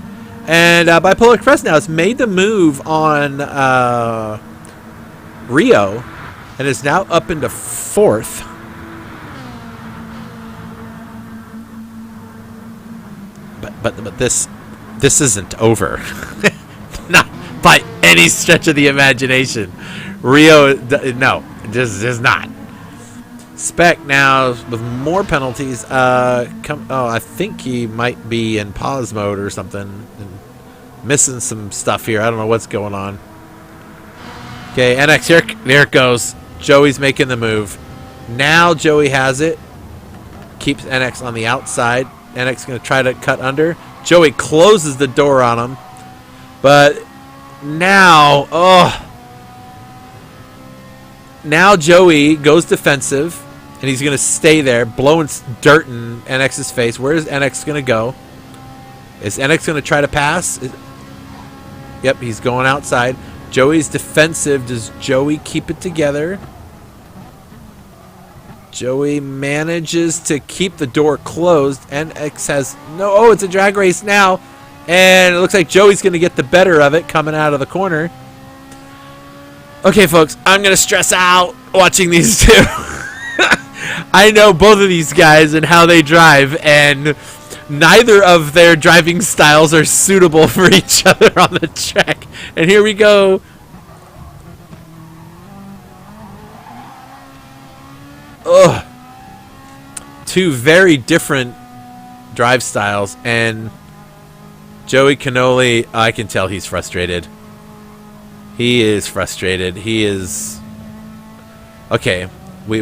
And Bipolar Express now has made the move on Rio and is now up into fourth. But this isn't over. Not by any stretch of the imagination. Rio, no, just not. Spec now with more penalties. I think he might be in pause mode or something. And missing some stuff here. I don't know what's going on. Okay, NX, there it goes. Joey's making the move. Now Joey has it. Keeps NX on the outside. NX going to try to cut under. Joey closes the door on him. But now, now Joey goes defensive. And he's going to stay there, blowing dirt in NX's face. Where is NX going to go? Is NX going to try to pass? Yep, he's going outside. Joey's defensive. Does Joey keep it together? Joey manages to keep the door closed. NX has no... Oh, it's a drag race now. And it looks like Joey's going to get the better of it coming out of the corner. Okay, folks, I'm going to stress out watching these two. I know both of these guys and how they drive, and neither of their driving styles are suitable for each other on the track. And here we go. Ugh. Two very different drive styles, and Joey Cannoli, I can tell he's frustrated. He is frustrated. He is... Okay, we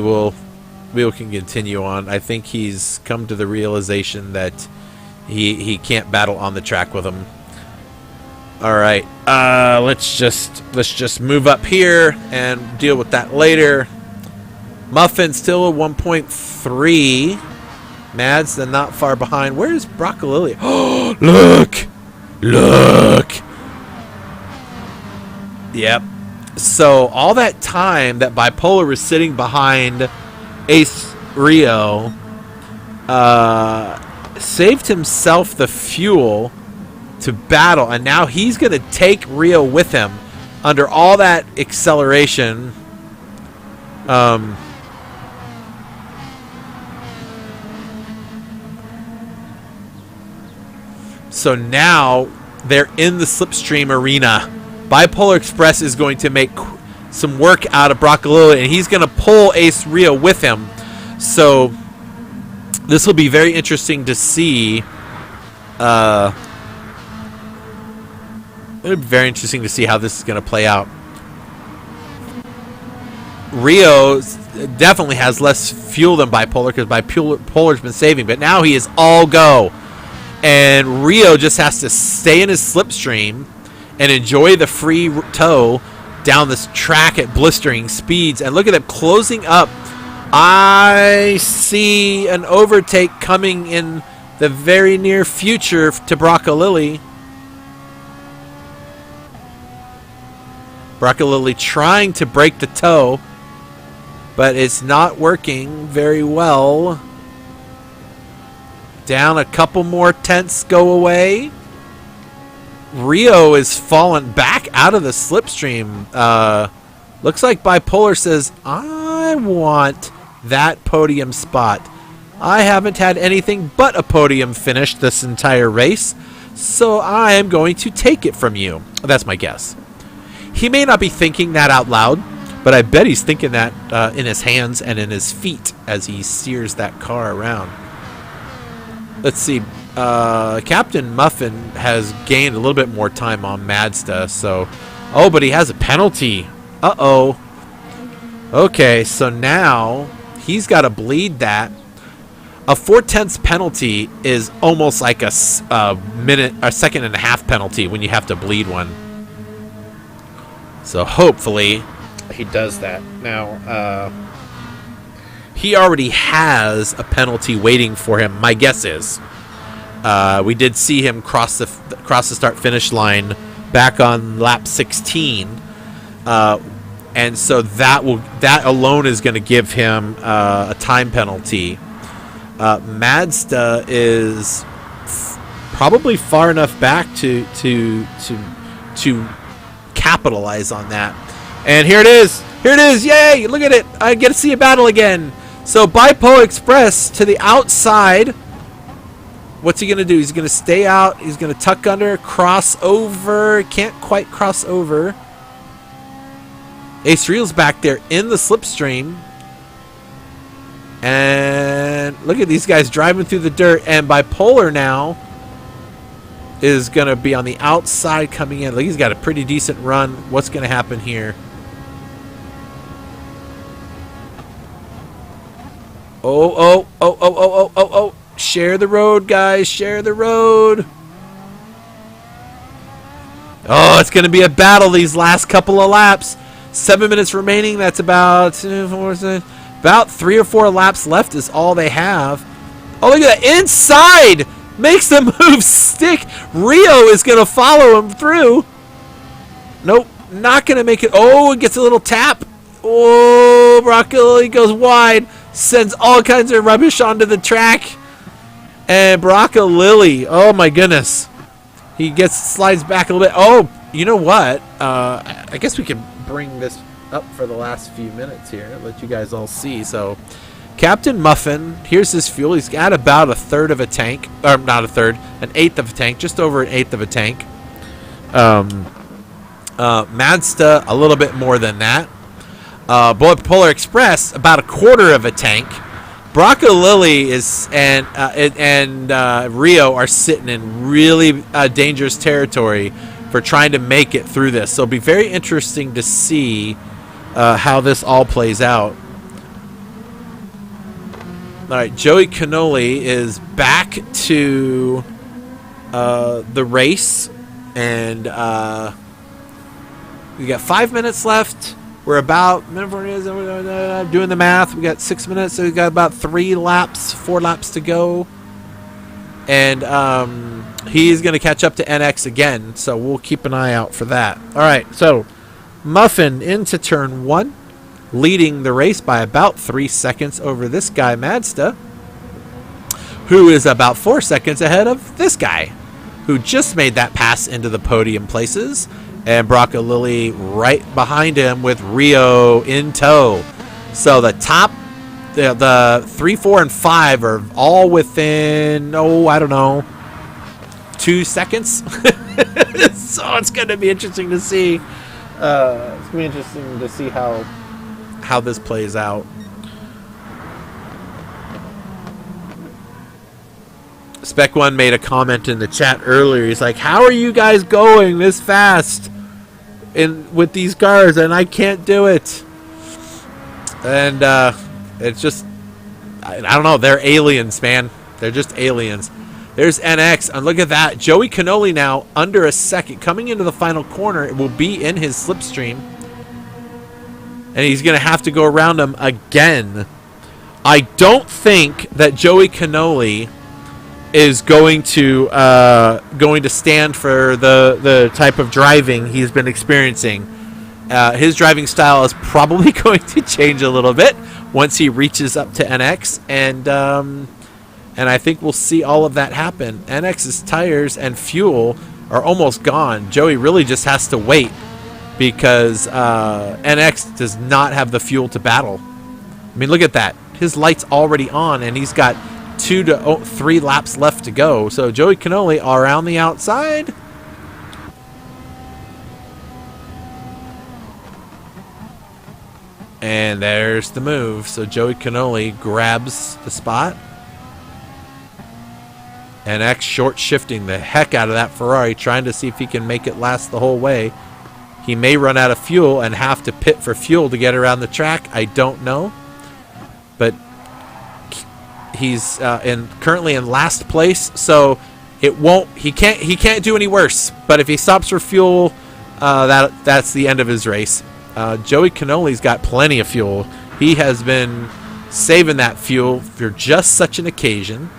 can continue on. I think he's come to the realization that he can't battle on the track with him. All right, let's just move up here and deal with that later. Muffin still at 1.3. Mads then not far behind. Where's Broccolilli? Oh, look. Yep. So all that time that Bipolar was sitting behind Ace Rio, saved himself the fuel to battle, and now he's going to take Rio with him under all that acceleration. So now they're in the slipstream arena. Bipolar Express is going to make some work out of Broccolilli, and he's going to pull Ace Rio with him. So this will be very interesting to see. It'll be very interesting to see how this is going to play out. Rio definitely has less fuel than Bipolar because Bipolar's been saving, but now he is all go. And Rio just has to stay in his slipstream and enjoy the free tow down this track at blistering speeds. And look at them closing up. I see an overtake coming in the very near future to Broccolilli. Broccolilli trying to break the tow, but it's not working very well. Down a couple more tenths go away. Rio is falling back out of the slipstream. Looks like Bipolar says, I want that podium spot. I haven't had anything but a podium finish this entire race, so I am going to take it from you. That's my guess. He may not be thinking that out loud, but I bet he's thinking that in his hands and in his feet as he steers that car around. Let's see. Captain Muffin has gained a little bit more time on Madsta, so... Oh, but he has a penalty. Uh-oh. Okay, so now he's got to bleed that. A 4/10 penalty is almost like a second and a half penalty when you have to bleed one. So hopefully he does that. Now, he already has a penalty waiting for him. My guess is we did see him cross the start finish line back on lap 16, and so that alone is going to give him a time penalty. Mazda is probably far enough back to capitalize on that. And here it is. Here it is. Yay! Look at it. I get to see a battle again. So Bipo Express to the outside. What's he going to do? He's going to stay out. He's going to tuck under, cross over. Can't quite cross over. Ace Real's back there in the slipstream. And look at these guys driving through the dirt. And Bipolar now is going to be on the outside coming in. Look, he's got a pretty decent run. What's going to happen here? Oh. Share the road, guys. Share the road. Oh, it's going to be a battle these last couple of laps. 7 minutes remaining. That's about 3 or 4 laps left is all they have. Oh, look at that. Inside. Makes the move stick. Rio is going to follow him through. Nope. Not going to make it. Oh, it gets a little tap. Oh, Broccoli goes wide. Sends all kinds of rubbish onto the track. And Broccoli, oh my goodness. He slides back a little bit. Oh, you know what? I guess we can bring this up for the last few minutes here. Let you guys all see. So, Captain Muffin, here's his fuel. He's got about a third of a tank. Or not a third, an eighth of a tank. Just over an eighth of a tank. Mazda, a little bit more than that. Polar Express, about a quarter of a tank. Broccoli and Rio are sitting in really dangerous territory for trying to make it through this. So it'll be very interesting to see how this all plays out. All right, Joey Cannoli is back to the race, and we got 5 minutes left. We're about doing the math. We got 6 minutes, so we got about 4 laps to go, and he's going to catch up to NX again. So we'll keep an eye out for that. All right, so Muffin into turn 1, leading the race by about 3 seconds over this guy Mazda, who is about 4 seconds ahead of this guy, who just made that pass into the podium places. And Broccoli right behind him with Rio in tow. So the top, the 3, 4, and 5 are all within, 2 seconds. So it's going to be interesting to see. It's going to be interesting to see how this plays out. Spec One made a comment in the chat earlier. He's like, "How are you guys going this fast with these cars, and I can't do it?" And it's just, I don't know. They're aliens, man. They're just aliens. There's NX, and look at that. Joey Cannoli now under a second, coming into the final corner. It will be in his slipstream, and he's going to have to go around him again. I don't think that Joey Cannoli is going to stand for the type of driving he's been experiencing. His driving style is probably going to change a little bit once he reaches up to NX, and I think we'll see all of that happen. NX's tires and fuel are almost gone. Joey really just has to wait because NX does not have the fuel to battle. I mean, look at that. His light's already on, and he's got 2 to 3 laps left to go. So Joey Cannoli around the outside. And there's the move. So Joey Cannoli grabs the spot. And X short shifting the heck out of that Ferrari, trying to see if he can make it last the whole way. He may run out of fuel and have to pit for fuel to get around the track. I don't know. But He's currently in last place, so it won't. He can't do any worse. But if he stops for fuel, that's the end of his race. Joey Cannoli's got plenty of fuel. He has been saving that fuel for just such an occasion.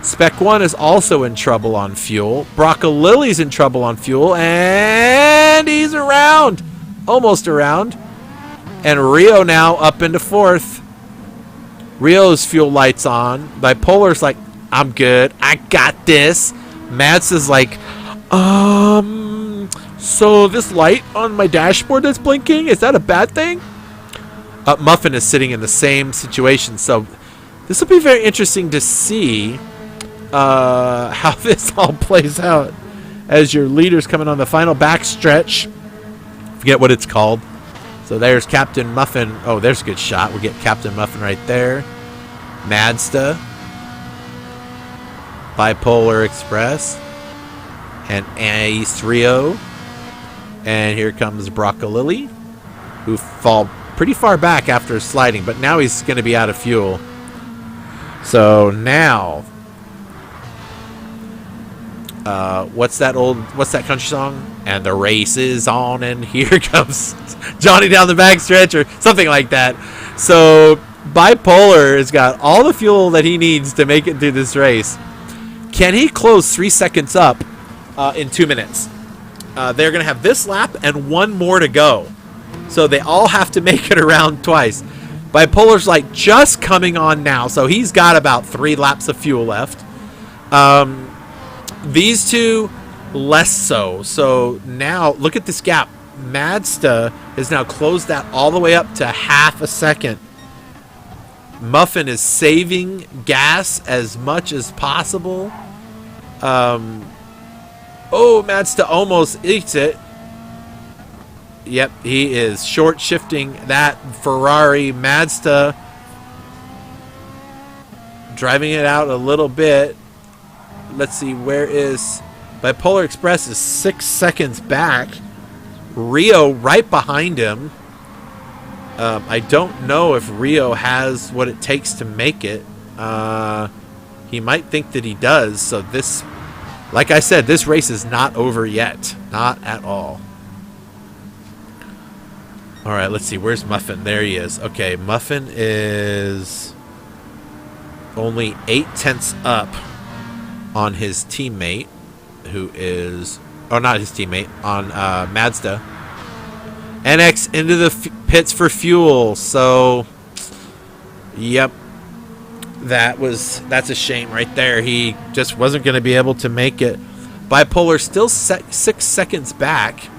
Spec 1 is also in trouble on fuel. Broccolilli's in trouble on fuel, and he's around, almost around. And Rio now up into 4th. Rio's fuel light's on. Bipolar's like, I'm good. I got this. Mads is like, so this light on my dashboard that's blinking, is that a bad thing? Muffin is sitting in the same situation. So this will be very interesting to see how this all plays out as your leader's coming on the final backstretch. Forget what it's called. So there's Captain Muffin. Oh, there's a good shot. We get Captain Muffin right there. Mazda. Bipolar Express. And East Rio. And here comes Broccolilli, who fall pretty far back after sliding, but now he's going to be out of fuel. So now, what's that country song? And the race is on, and here comes Johnny down the backstretch, or something like that. So Bipolar has got all the fuel that he needs to make it through this race. Can he close 3 seconds up in 2 minutes? They're going to have this lap and one more to go. So they all have to make it around twice. Bipolar's like just coming on now, so he's got about 3 laps of fuel left. These two, less so. So now, look at this gap. Mazda has now closed that all the way up to half a second. Muffin is saving gas as much as possible. Oh, Mazda almost eats it. Yep, he is short shifting that Ferrari. Mazda driving it out a little bit. Let's see, where is Bipolar Express is 6 seconds back. Rio right behind him. I don't know if Rio has what it takes to make it. He might think that he does. So this, like I said, this race is not over yet. Not at all. All right, let's see. Where's Muffin? There he is. Okay, Muffin is only 8/10 up on his teammate, who is... Oh, not his teammate. On Mazda. NX into the pits for fuel. So, yep. That's a shame right there. He just wasn't going to be able to make it. Bipolar still 6 seconds back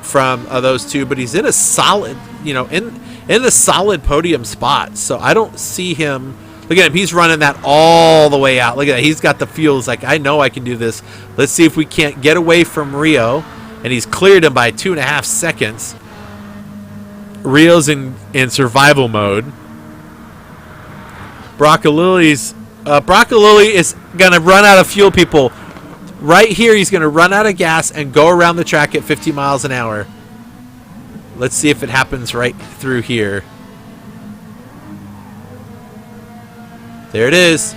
from those two, but he's in a solid, in the solid podium spot. So I don't see him. Look at him. He's running that all the way out. Look at that. He's got the fuel. He's like, I know I can do this. Let's see if we can't get away from Rio. And he's cleared him by 2.5 seconds. Rio's in survival mode. Broccolilli is going to run out of fuel, people. Right here, he's going to run out of gas and go around the track at 50 miles an hour. Let's see if it happens right through here. There it is.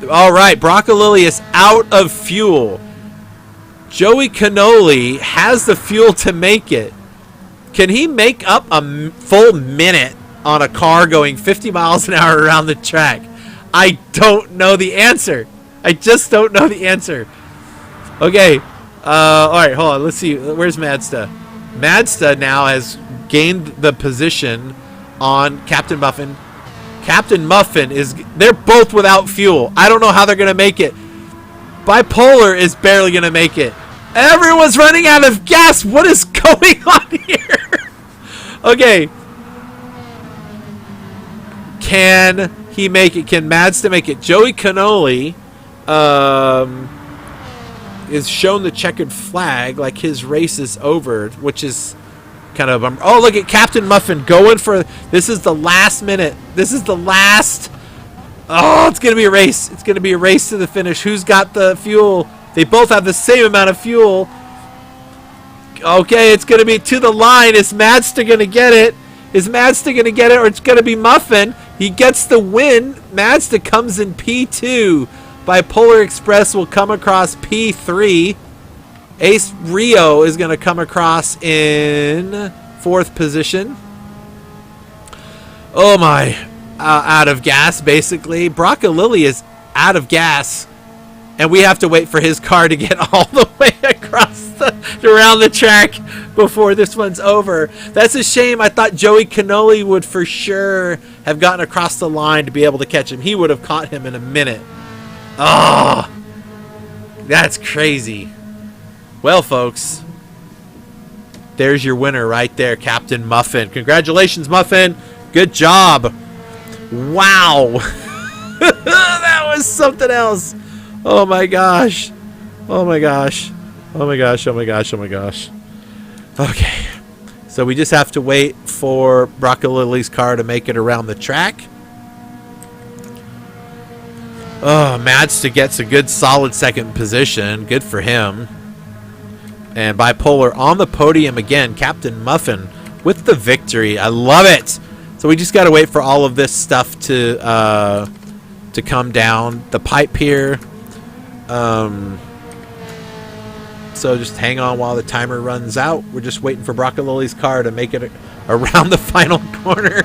All right, Broccolilli is out of fuel. Joey Cannoli has the fuel to make it. Can he make up a full minute on a car going 50 miles an hour around the track? I don't know the answer. I just don't know the answer. Okay. All right, hold on. Let's see. Where's Mazda? Mazda now has gained the position on Captain Muffin. Captain Muffin they're both without fuel. I don't know how they're going to make it. Bipolar is barely going to make it. Everyone's running out of gas. What is going on here? Okay. Can he make it? Can Mazda make it? Joey Cannoli is shown the checkered flag, like his race is over, which is kind of... oh, look at Captain Muffin going for... This is the last minute. This is the last... Oh, it's going to be a race. It's going to be a race to the finish. Who's got the fuel? They both have the same amount of fuel. Okay, it's going to be to the line. Is Mazda going to get it? Is Mazda going to get it, or it's going to be Muffin? He gets the win. Mazda comes in P2. Bipolar Express will come across P3. Ace Rio is going to come across in 4th position. Oh my. Out of gas, basically. Broccolilli is out of gas. And we have to wait for his car to get all the way around the track before this one's over. That's a shame. I thought Joey Cannoli would for sure have gotten across the line to be able to catch him. He would have caught him in a minute. Oh, that's crazy. Well, folks, there's your winner right there, Captain Muffin. Congratulations, Muffin. Good job. Wow. That was something else. Oh my gosh. Oh my gosh. Oh my gosh. Oh my gosh. Oh my gosh. Okay. So we just have to wait for Broccolilli's car to make it around the track. Oh, Mazda gets a good solid 2nd position. Good for him. And Bipolar on the podium again. Captain Muffin with the victory. I love it. So we just got to wait for all of this stuff to come down the pipe here. So just hang on while the timer runs out. We're just waiting for Broccolilli's car to make it around the final corner.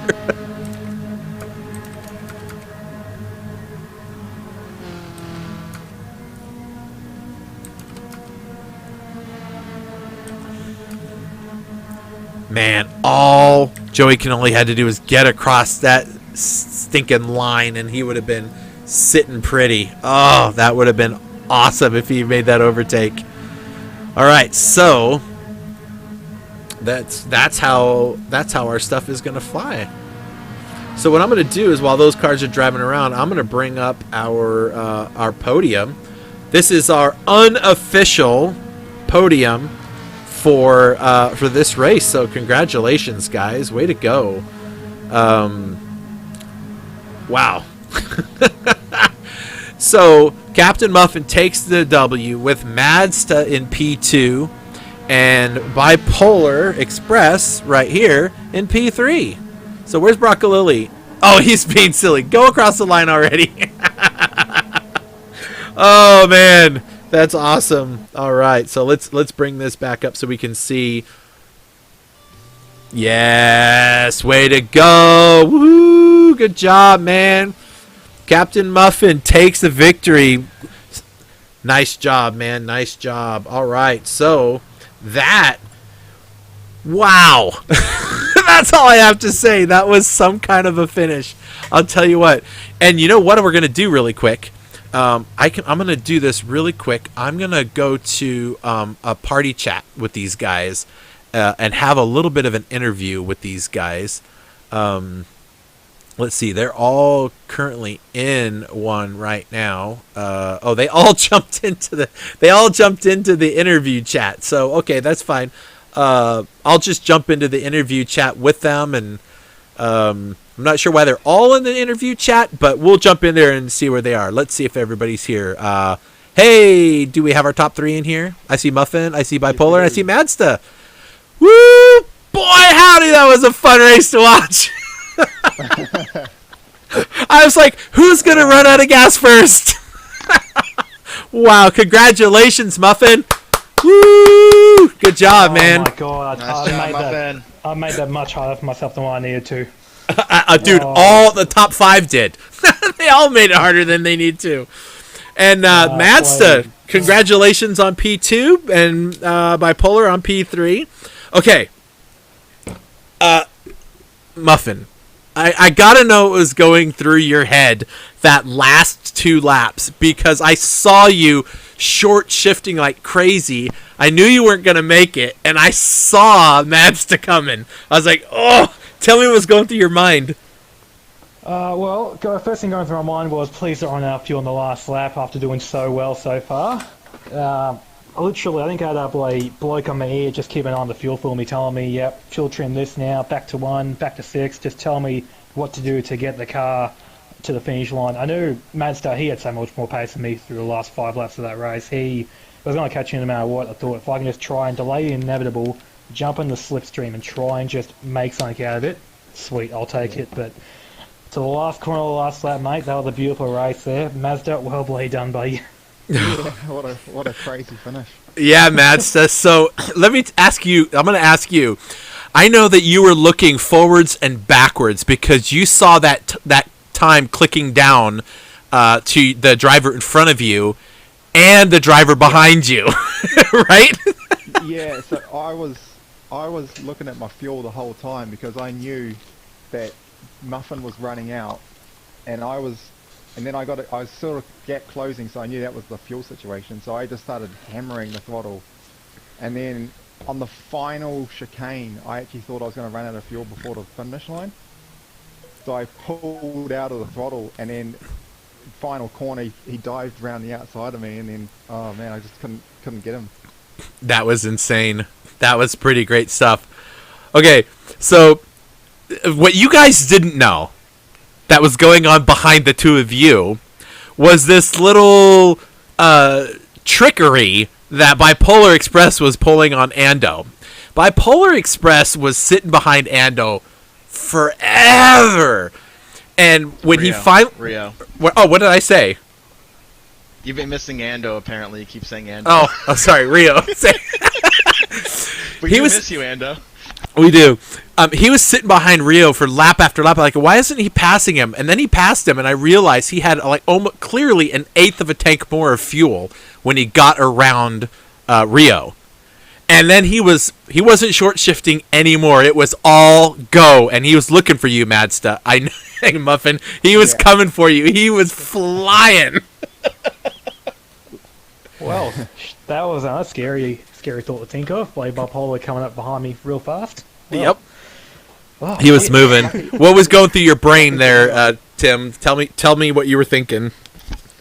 Man, all Joey Cannoli had to do was get across that stinking line and he would have been sitting pretty. Oh, that would have been awesome if he made that overtake. All right, so that's how our stuff is going to fly. So what I'm going to do is while those cars are driving around, I'm going to bring up our podium. This is our unofficial podium for this race. So congratulations, guys. Way to go. Wow. So Captain Muffin takes the W with Mazda in P2 and Bipolar Express right here in P3. So where's Broccolilli? Oh, he's being silly. Go across the line already. Oh man, that's awesome. All right, so let's bring this back up so we can see. Yes, way to go. Woo, good job, man. Captain Muffin takes the victory. Nice job, man. Nice job. All right. So that, wow. That's all I have to say. That was some kind of a finish. I'll tell you what. And you know what we're going to do really quick? I'm going to do this really quick. I'm going to go to a party chat with these guys and have a little bit of an interview with these guys. Let's see. They're all currently in one right now. They all jumped into the interview chat. So okay, that's fine. I'll just jump into the interview chat with them, and I'm not sure why they're all in the interview chat, but we'll jump in there and see where they are. Let's see if everybody's here. Hey, do we have our top 3 in here? I see Muffin, I see Bipolar, and I see Mazda. Woo! Boy, howdy, that was a fun race to watch. I was like, who's going to run out of gas first? Wow, congratulations, Muffin. Woo! Good job, man. Oh, my God. Nice I made that much harder for myself than what I needed to. Dude, all the top 5 did. They all made it harder than they need to. And Mazda, congratulations on P2 and Bipolar on P3. Okay. Muffin, I gotta know what was going through your head that last 2 laps, because I saw you short shifting like crazy. I knew you weren't gonna make it, and I saw Mazda coming. I was like, oh, tell me what was going through your mind. First thing going through my mind was, please don't run out of fuel on the last lap after doing so well so far. Literally, I think I had a bloke on my ear just keeping on the fuel for me, telling me, yep, fuel trim this now, back to 1, back to 6, just tell me what to do to get the car to the finish line. I knew Mazda, he had so much more pace than me through the last 5 laps of that race. He was going to catch me no matter what. I thought, if I can just try and delay the inevitable, jump in the slipstream and try and just make something out of it, sweet, I'll take it. But To the last corner of the last lap, mate. That was a beautiful race there. Mazda, well done, buddy. Yeah, what a crazy finish. Yeah, Mazda. So let me ask you. I'm going to ask you. I know that you were looking forwards and backwards because you saw that time clicking down to the driver in front of you and the driver behind you, right? Yeah, so I was looking at my fuel the whole time because I knew that Muffin was running out, and I was sort of gap closing, so I knew that was the fuel situation. So I just started hammering the throttle, and then on the final chicane, I actually thought I was going to run out of fuel before the finish line. So I pulled out of the throttle, and then final corner, he dived around the outside of me, and then oh man, I just couldn't get him. That was insane. That was pretty great stuff. Okay, so what you guys didn't know that was going on behind the two of you was this little trickery that Bipolar Express was pulling on Ando. Bipolar Express was sitting behind Ando forever. And when he finally... Rio. What did I say? You've been missing Ando, apparently. You keep saying Ando. Oh, sorry, Rio. We miss you, Ando. We do. He was sitting behind Rio for lap after lap. Like, why isn't he passing him? And then he passed him, and I realized he had like almost clearly an eighth of a tank more of fuel when he got around Rio. And then he wasn't short shifting anymore. It was all go, and he was looking for you, Madsta. I know, Muffin. He was coming for you. He was flying. Well, that was a scary thought to think of. Like Bipolar coming up behind me real fast. Well, Yep. well, He was moving. What was going through your brain there, Tim? Tell me what you were thinking.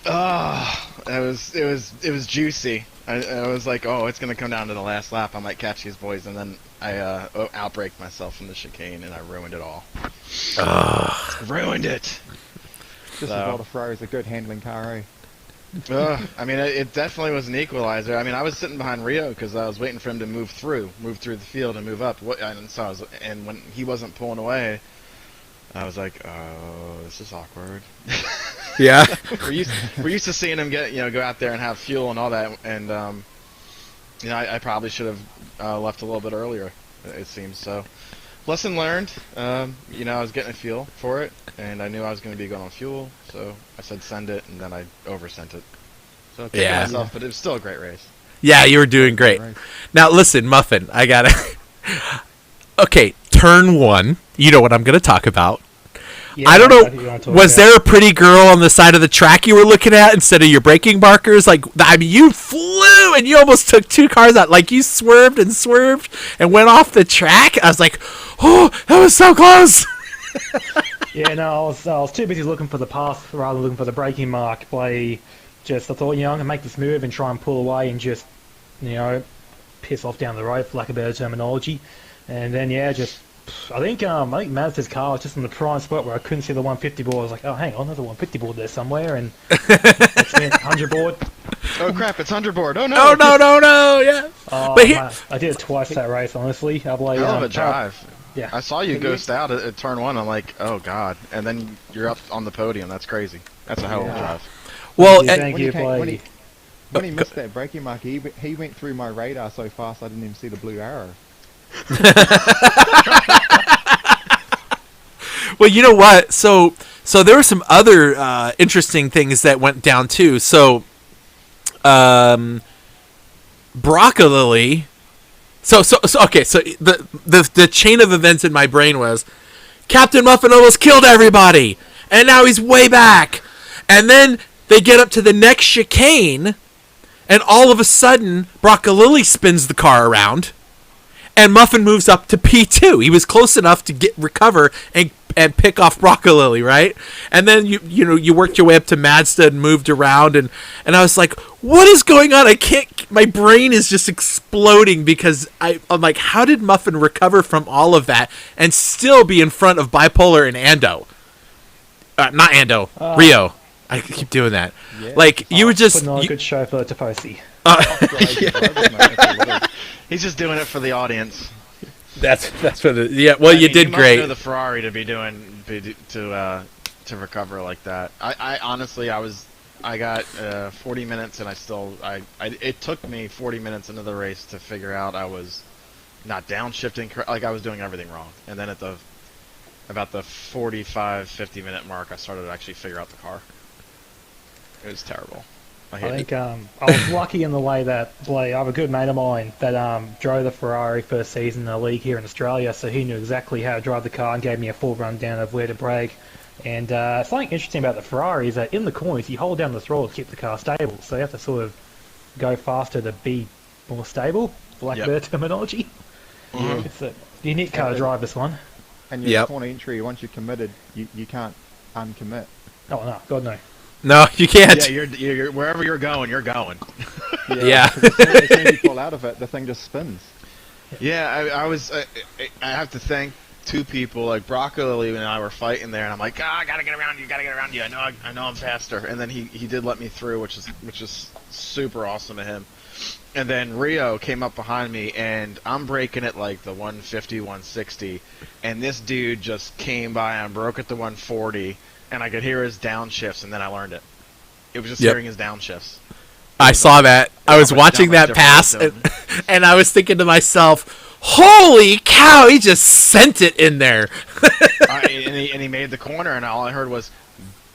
It was juicy. I was like, oh, it's gonna come down to the last lap. I might catch these boys, and then I outbraked myself in the chicane, and I ruined it all. Ruined it. Just as well to throw is a good handling car, eh? I mean, it definitely was an equalizer. I mean, I was sitting behind Rio because I was waiting for him to move through the field and move up. And when he wasn't pulling away, I was like, oh, this is awkward. Yeah. we're used to seeing him go out there and have fuel and all that, and I probably should have left a little bit earlier. It seems so. Lesson learned. I was getting a feel for it, and I knew I was going to be going on fuel, so I said send it, and then I oversent it. So I kicked myself, but it was still a great race. Yeah, you were doing great. Right. Now listen, Muffin, I gotta. Okay, turn 1. You know what I'm going to talk about. yeah, I don't what you know. wanna talk Was about. there a pretty girl on the side of the track you were looking at instead of your braking markers? Like, I mean, you flew and you almost took 2 cars out. Like, you swerved and went off the track. I was like, oh, that was so close. Yeah, no, I was too busy looking for the path rather than looking for the braking mark. I thought, I'm gonna make this move and try and pull away and just, piss off down the road, for lack of better terminology. And then I think Mazda's car was just in the prime spot where I couldn't see the 150 board. I was like, oh, hang on, there's a 150 board there somewhere, and that's it, 100 board. Oh crap! It's underboard. Oh no! Oh, no, yeah. Oh, But here- man, I did it twice that race, honestly. Hell of a drive. Yeah. I saw you ghost out at turn 1. I'm like, oh god! And then you're up on the podium. That's crazy. That's a hell of a drive. Well, Thank you, When he missed that braking mark, he went through my radar so fast I didn't even see the blue arrow. well, you know what? So there were some other interesting things that went down too. So, Broccoli. So okay. So the chain of events in my brain was Captain Muffin almost killed everybody, and now he's way back. And then they get up to the next chicane, and all of a sudden, Broccoli spins the car around, and Muffin moves up to P2. He was close enough to recover and pick off Broccoli, right? And then you worked your way up to Mazda and moved around, and I was like, what is going on? I can't. My brain is just exploding because I'm like, how did Muffin recover from all of that and still be in front of Bipolar and Ando? Not Ando, Rio. I keep doing that. Yeah. Like, you were just... Putting on a good show for Tifosi. He's just doing it for the audience. That's for the... Yeah, well, you did you great. must know the Ferrari to be doing... to to recover like that. I honestly, I got 40 minutes, and it took me 40 minutes into the race to figure out I was not downshifting, like I was doing everything wrong. And then at about the 45, 50 minute mark, I started to actually figure out the car. It was terrible. I think I was lucky in the way that I have a good mate of mine that drove the Ferrari first season in the league here in Australia, so he knew exactly how to drive the car and gave me a full rundown of where to brake. And something interesting about the Ferrari is that in the corners you hold down the throttle to keep the car stable, so you have to sort of go faster to be more stable, for lack of better terminology. Mm-hmm. It's a unique car to drive, this one. And your corner entry, once you're committed, you can't uncommit. Oh no, God no. No, you can't. Yeah, you're wherever you're going, you're going. Yeah. As soon as you pull out of it, the thing just spins. Yeah, I have to thank two people, like Broccoli and I were fighting there, and I'm like, I gotta get around you. I know I'm faster. And then he did let me through, which is super awesome of him. And then Rio came up behind me, and I'm braking at like the 150, 160, and this dude just came by and broke at the 140, and I could hear his downshifts, and then I learned it. It was just hearing his downshifts. I saw that. I was watching that pass, and I was thinking to myself, holy cow, he just sent it in there. And he made the corner, and all I heard was,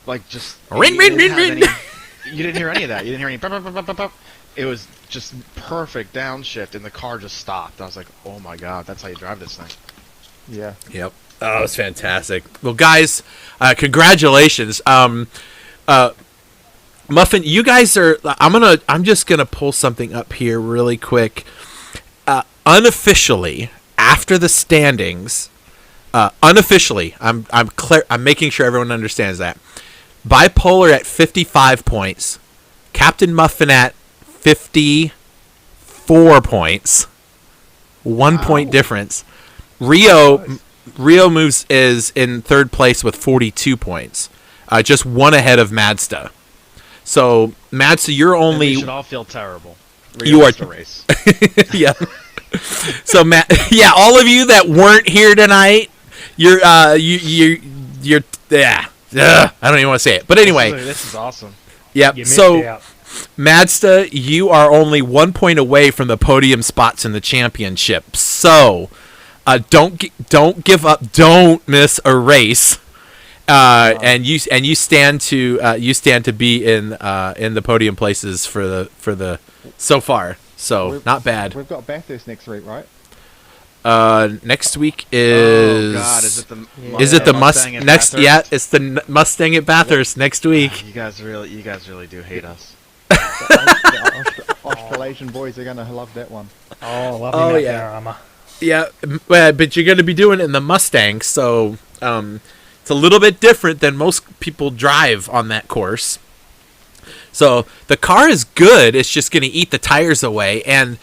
like, just... Rin. You didn't hear any of that. You didn't hear any... Pop, pop, pop, pop, pop. It was just perfect downshift, and the car just stopped. I was like, oh my god, that's how you drive this thing. Yeah. Yep. Oh, it was fantastic. Well, guys, congratulations. Muffin, you guys are... I'm just gonna pull something up here really quick. Unofficially, after the standings, unofficially, I'm making sure everyone understands that. Bipolar at 55 points, Captain Muffin at 54 points, 1 point difference. Rio is in third place with 42 points, just one ahead of Madsta. So Madsta, you're only... We should all feel terrible. You are to race. Yeah. So Matt, yeah, all of you that weren't here tonight, you're I don't even want to say it, but anyway, this is awesome. Yep. So Madsta, you are only 1 point away from the podium spots in the championship. So don't give up. Don't miss a race. And you stand to be in the podium places for the so far. So not bad. We've got Bathurst next week, right? Next week is... Oh God, is it the Mustang at next? Bathurst? Yeah, it's the Mustang at Bathurst next week. You guys really do hate us. The Australasian boys are gonna love that one. Oh, lovely panorama. Yeah, but you're gonna be doing it in the Mustang, so it's a little bit different than most people drive on that course. So the car is good. It's just gonna eat the tires away, and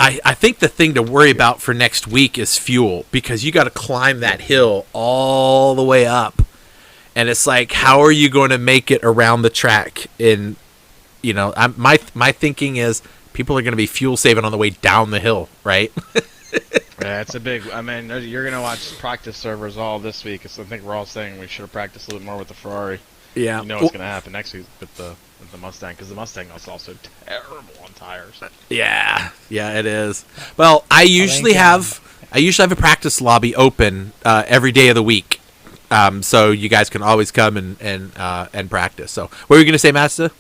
I think the thing to worry about for next week is fuel, because you got to climb that hill all the way up, and it's like, how are you going to make it around the track? My thinking is people are going to be fuel saving on the way down the hill, right? Yeah, it's a big... I mean, you're going to watch practice servers all this week, so I think we're all saying we should have practiced a little bit more with the Ferrari. Yeah. You know what's going to happen next week with the Mustang, because the Mustang is also terrible on tires. Yeah, it is. Well, I usually have a practice lobby open every day of the week, so you guys can always come and practice. So, what were you going to say, Mazda?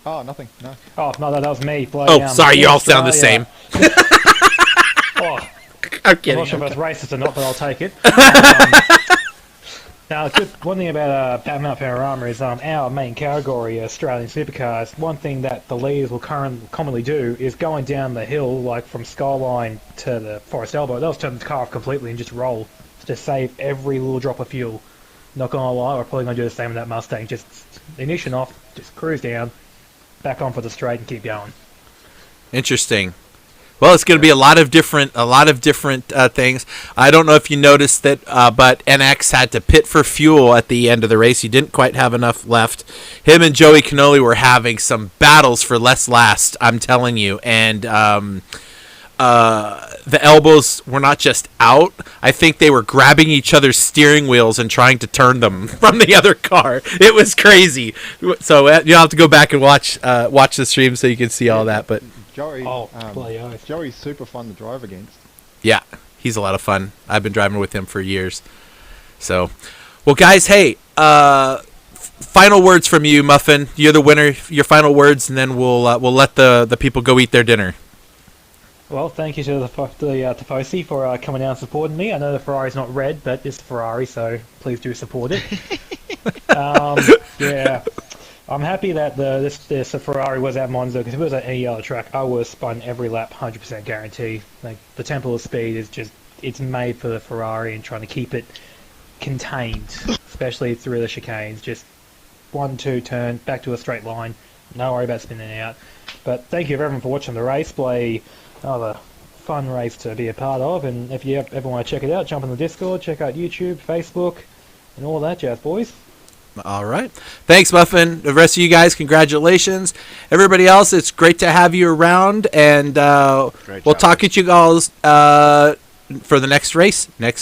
Oh, nothing. No. Oh no, that was me. Sorry, you all sound the same. I'm kidding. I'm not sure if it's racist or not, but I'll take it. Now, one thing about Mount Panorama is our main category, Australian supercars. One thing that the leaders will commonly do is going down the hill, like from Skyline to the Forest Elbow. They'll turn the car off completely and just roll to save every little drop of fuel. Not gonna lie, we're probably gonna do the same with that Mustang. Just ignition off, just cruise down, back on for the straight, and keep going. Interesting. Well, it's going to be a lot of different things. I don't know if you noticed that, but NX had to pit for fuel at the end of the race. He didn't quite have enough left. Him and Joey Cannoli were having some battles for last, I'm telling you. And the elbows were not just out. I think they were grabbing each other's steering wheels and trying to turn them from the other car. It was crazy. So you'll have to go back and watch the stream so you can see all that. But Joey, bloody oath. Joey's super fun to drive against. yeah, he's a lot of fun. I've been driving with him for years. So, well, guys, hey, final words from you, Muffin. You're the winner. Your final words, and then we'll let the people go eat their dinner. Well, thank you to the Tifosi for coming down and supporting me. I know the Ferrari's not red, but it's a Ferrari, so please do support it. Yeah, I'm happy that this Ferrari was at Monza, because if it was at any other track, I would have spun every lap, 100% guarantee. Like, the Temple of Speed is just, it's made for the Ferrari, and trying to keep it contained, especially through the chicanes. Just 1-2 turn, back to a straight line. No worry about spinning out. But thank you everyone for watching the race. Play another fun race to be a part of, and if you ever want to check it out, jump on the Discord, check out YouTube, Facebook, and all that jazz, boys. All right. Thanks, Muffin. The rest of you guys, congratulations. Everybody else, it's great to have you around, and we'll talk at you guys for the next race next